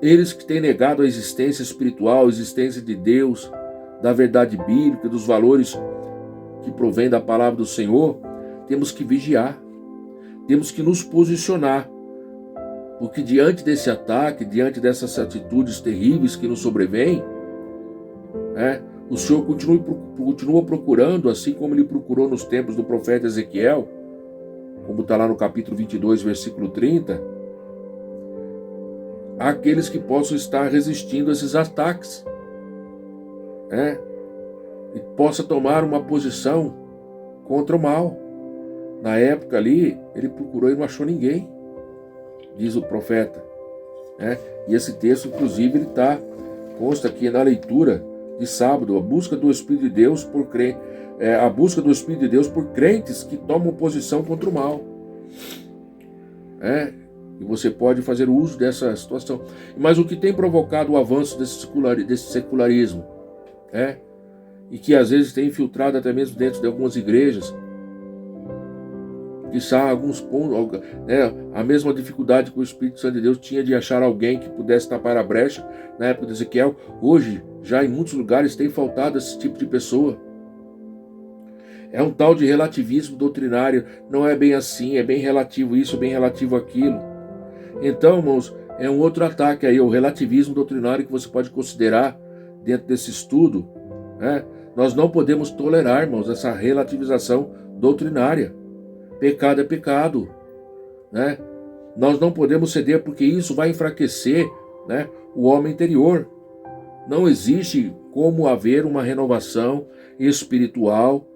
Eles que têm negado a existência espiritual, a existência de Deus, da verdade bíblica, dos valores que provém da palavra do Senhor, temos que vigiar, temos que nos posicionar, porque diante desse ataque, diante dessas atitudes terríveis que nos sobrevêm, o Senhor continua procurando, assim como ele procurou nos tempos do profeta Ezequiel, como está lá no capítulo 22, versículo 30, aqueles que possam estar resistindo a esses ataques, e possa tomar uma posição contra o mal. Na época ali, ele procurou e não achou ninguém, diz o profeta. E esse texto, inclusive, ele consta aqui na leitura de sábado, a busca do Espírito de Deus por crentes que tomam posição contra o mal. E você pode fazer uso dessa situação. Mas o que tem provocado o avanço desse secularismo, e que às vezes tem infiltrado até mesmo dentro de algumas igrejas, que há alguns pontos, a mesma dificuldade que o Espírito Santo de Deus tinha de achar alguém que pudesse tapar a brecha na época de Ezequiel, hoje já em muitos lugares tem faltado esse tipo de pessoa. É um tal de relativismo doutrinário, não é bem assim, é bem relativo isso, bem relativo aquilo. Então, irmãos, é um outro ataque aí, o relativismo doutrinário que você pode considerar dentro desse estudo. Nós não podemos tolerar, irmãos, essa relativização doutrinária. Pecado é pecado, Nós não podemos ceder, porque isso vai enfraquecer, o homem interior. Não existe como haver uma renovação espiritual,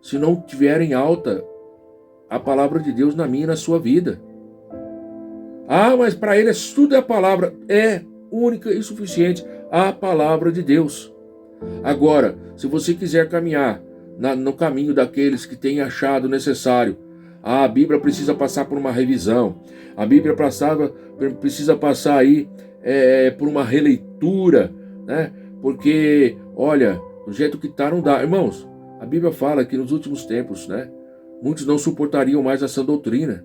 se não tiver em alta a palavra de Deus na minha e na sua vida. Mas para ele tudo é a palavra, é única e suficiente a palavra de Deus. Agora, se você quiser caminhar no caminho daqueles que têm achado necessário, a Bíblia precisa passar por uma revisão, a Bíblia precisa passar aí por uma releitura, porque, olha, do jeito que está não dá. Irmãos, a Bíblia fala que nos últimos tempos, muitos não suportariam mais essa doutrina,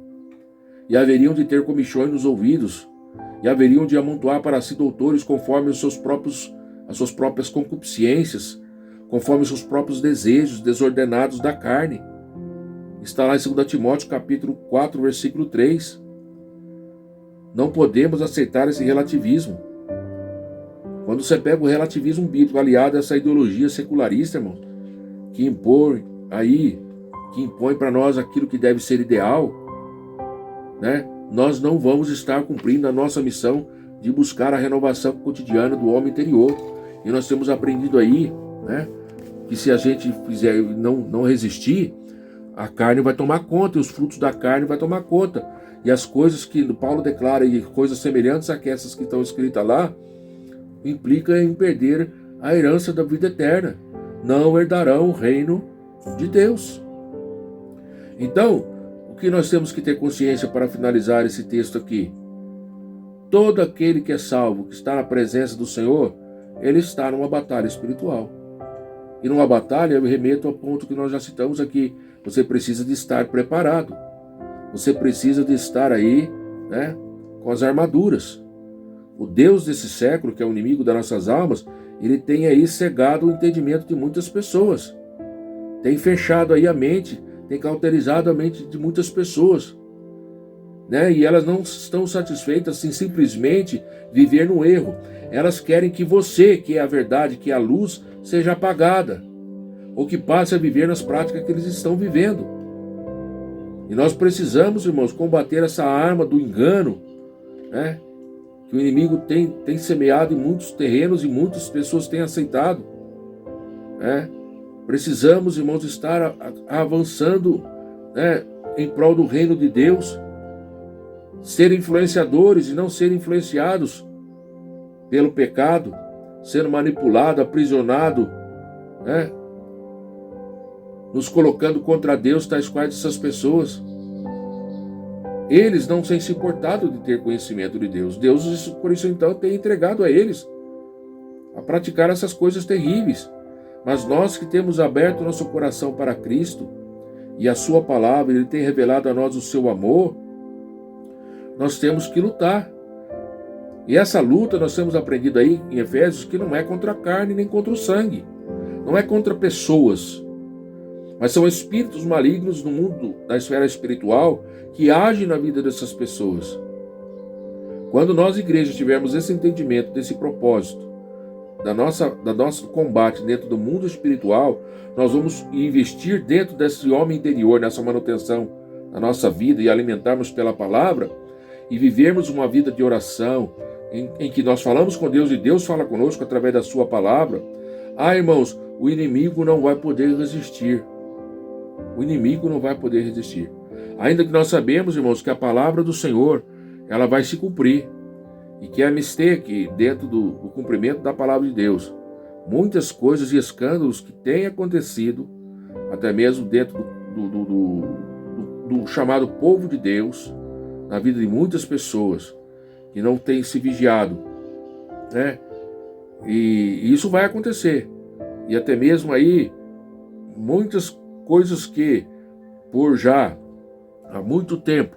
e haveriam de ter comichões nos ouvidos, e haveriam de amontoar para si doutores conforme as suas próprias concupiscências, conforme os seus próprios desejos desordenados da carne. Está lá em 2 Timóteo capítulo 4, versículo 3. Não podemos aceitar esse relativismo. Quando você pega o relativismo bíblico aliado a essa ideologia secularista, irmão, que impõe para nós aquilo que deve ser ideal, né? Nós não vamos estar cumprindo a nossa missão de buscar a renovação cotidiana do homem interior. E nós temos aprendido aí, né, que se a gente fizer não resistir, a carne vai tomar conta, e os frutos da carne vai tomar conta. E as coisas que Paulo declara, e coisas semelhantes a essas que estão escritas lá, implica em perder a herança da vida eterna. Não herdarão o reino de Deus. Então, o que nós temos que ter consciência para finalizar esse texto aqui? Todo aquele que é salvo, que está na presença do Senhor, ele está numa batalha espiritual. E numa batalha, eu remeto ao ponto que nós já citamos aqui. Você precisa de estar preparado. Você precisa de estar aí, né, com as armaduras. O Deus desse século, que é o inimigo das nossas almas, ele tem aí cegado o entendimento de muitas pessoas. Tem fechado aí a mente, tem cauterizado a mente de muitas pessoas, né? E elas não estão satisfeitas em simplesmente viver no erro. Elas querem que você, que é a verdade, que é a luz, seja apagada, ou que passe a viver nas práticas que eles estão vivendo. E nós precisamos, irmãos, combater essa arma do engano, né, que o inimigo tem semeado em muitos terrenos e muitas pessoas têm aceitado, né? Precisamos, irmãos, estar avançando, né, em prol do reino de Deus, ser influenciadores e não ser influenciados pelo pecado, sendo manipulado, aprisionado, né, nos colocando contra Deus, tais quais essas pessoas. Eles não têm se importado de ter conhecimento de Deus. Deus, por isso, então, tem entregado a eles a praticar essas coisas terríveis. Mas nós que temos aberto nosso coração para Cristo e a sua palavra, Ele tem revelado a nós o seu amor, nós temos que lutar. E essa luta nós temos aprendido aí em Efésios que não é contra a carne nem contra o sangue. Não é contra pessoas. Mas são espíritos malignos no mundo da esfera espiritual que agem na vida dessas pessoas. Quando nós, igreja, tivermos esse entendimento, desse propósito, do nosso combate dentro do mundo espiritual, nós vamos investir dentro desse homem interior, nessa manutenção da nossa vida e alimentarmos pela palavra e vivermos uma vida de oração em que nós falamos com Deus e Deus fala conosco através da sua palavra. Irmãos, o inimigo não vai poder resistir. O inimigo não vai poder resistir. Ainda que nós sabemos, irmãos, que a palavra do Senhor, ela vai se cumprir. E que é mister que dentro do cumprimento da palavra de Deus, muitas coisas e escândalos que têm acontecido, até mesmo dentro do chamado povo de Deus, na vida de muitas pessoas que não têm se vigiado, né? E isso vai acontecer. E até mesmo aí, muitas coisas que, por já há muito tempo,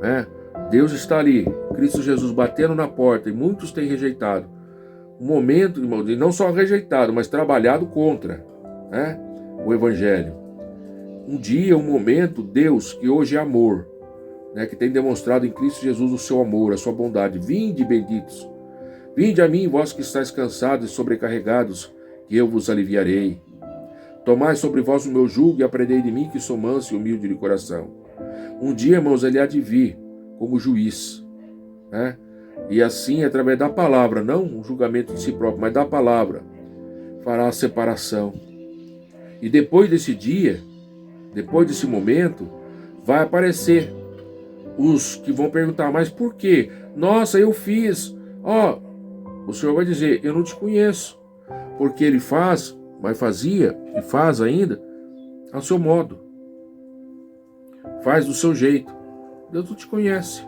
né, Deus está ali, Cristo Jesus batendo na porta, e muitos têm rejeitado. Um momento, irmão, e não só rejeitado, mas trabalhado contra, né, o Evangelho. Um dia, um momento, Deus, que hoje é amor, né, que tem demonstrado em Cristo Jesus o seu amor, a sua bondade. Vinde, benditos, vinde a mim, vós que estáis cansados e sobrecarregados, que eu vos aliviarei. Tomai sobre vós o meu jugo e aprendei de mim, que sou manso e humilde de coração. Um dia, irmãos, ele há de vir como juiz, né? E assim, através da palavra, não um julgamento de si próprio, mas da palavra, fará a separação. E depois desse dia, depois desse momento, vai aparecer os que vão perguntar, mas por quê? Nossa, eu fiz. O Senhor vai dizer, eu não te conheço. Porque ele faz, mas fazia e faz ainda ao seu modo. Faz do seu jeito. Deus não te conhece.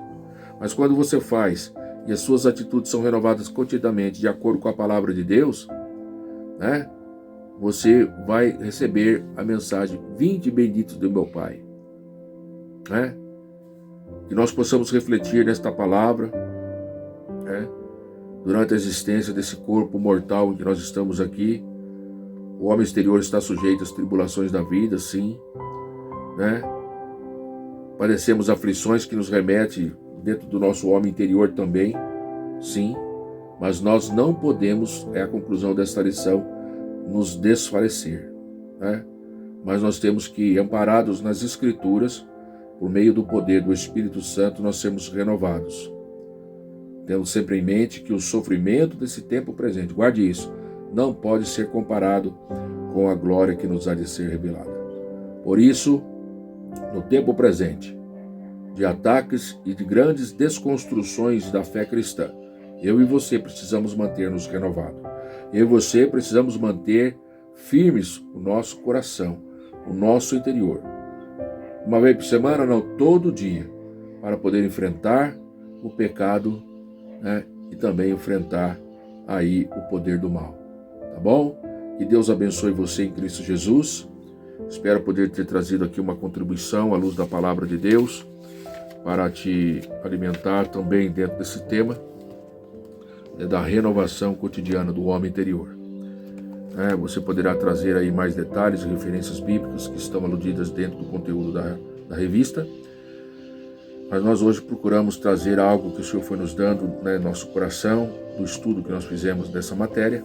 Mas quando você faz e as suas atitudes são renovadas cotidianamente de acordo com a palavra de Deus, né, você vai receber a mensagem, vinde benditos do meu Pai. Né? Que nós possamos refletir nesta palavra, né? Durante a existência desse corpo mortal em que nós estamos aqui, o homem exterior está sujeito às tribulações da vida, sim, né? Padecemos aflições que nos remetem dentro do nosso homem interior também, sim, mas nós não podemos, é a conclusão desta lição, nos desfalecer, né? Mas nós temos que, amparados nas Escrituras, por meio do poder do Espírito Santo, nós sermos renovados. Tendo sempre em mente que o sofrimento desse tempo presente, guarde isso, não pode ser comparado com a glória que nos há de ser revelada. Por isso, no tempo presente, de ataques e de grandes desconstruções da fé cristã, eu e você precisamos manter-nos renovados. Eu e você precisamos manter firmes o nosso coração, o nosso interior. Uma vez por semana, não, todo dia, para poder enfrentar o pecado, né, e também enfrentar aí o poder do mal. Tá bom? Que Deus abençoe você em Cristo Jesus. Espero poder ter trazido aqui uma contribuição à luz da palavra de Deus para te alimentar também dentro desse tema, né, da renovação cotidiana do homem interior. Você poderá trazer aí mais detalhes e referências bíblicas que estão aludidas dentro do conteúdo da revista. Mas nós hoje procuramos trazer algo que o Senhor foi nos dando, né, nosso coração, do estudo que nós fizemos dessa matéria.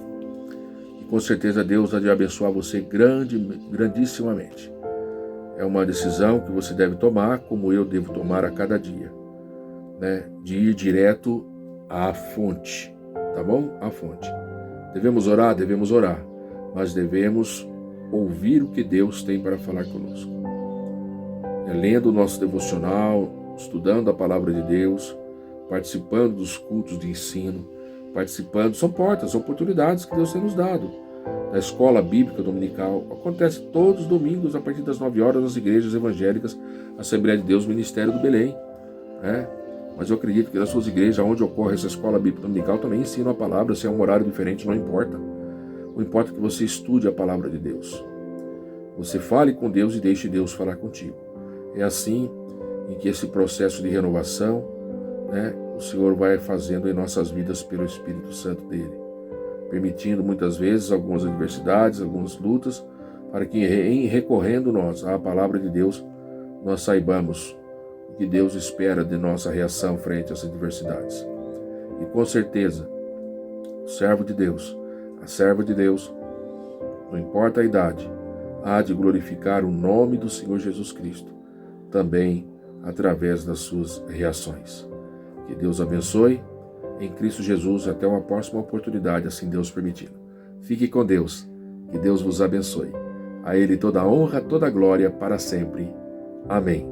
E com certeza Deus há de abençoar você grandissimamente. É uma decisão que você deve tomar, como eu devo tomar a cada dia, né, de ir direto à fonte, tá bom? À fonte. Devemos orar, mas devemos ouvir o que Deus tem para falar conosco. Lendo o nosso devocional, estudando a palavra de Deus, participando dos cultos de ensino, são portas, são oportunidades que Deus tem nos dado. Da escola bíblica dominical, acontece todos os domingos, a partir das 9 horas, nas igrejas evangélicas, Assembleia de Deus, Ministério do Belém, né? Mas eu acredito que nas suas igrejas, onde ocorre essa escola bíblica dominical, também ensinam a palavra, se é um horário diferente, não importa. O importa é que você estude a palavra de Deus. Você fale com Deus e deixe Deus falar contigo. É assim em que esse processo de renovação, né, o Senhor vai fazendo em nossas vidas pelo Espírito Santo dele, permitindo muitas vezes algumas adversidades, algumas lutas, para que em recorrendo nós à palavra de Deus, nós saibamos o que Deus espera de nossa reação frente a essas adversidades. E com certeza, o servo de Deus, a serva de Deus, não importa a idade, há de glorificar o nome do Senhor Jesus Cristo, também através das suas reações. Que Deus abençoe em Cristo Jesus até uma próxima oportunidade, assim Deus permitindo. Fique com Deus, que Deus vos abençoe. A Ele toda a honra, toda a glória para sempre. Amém.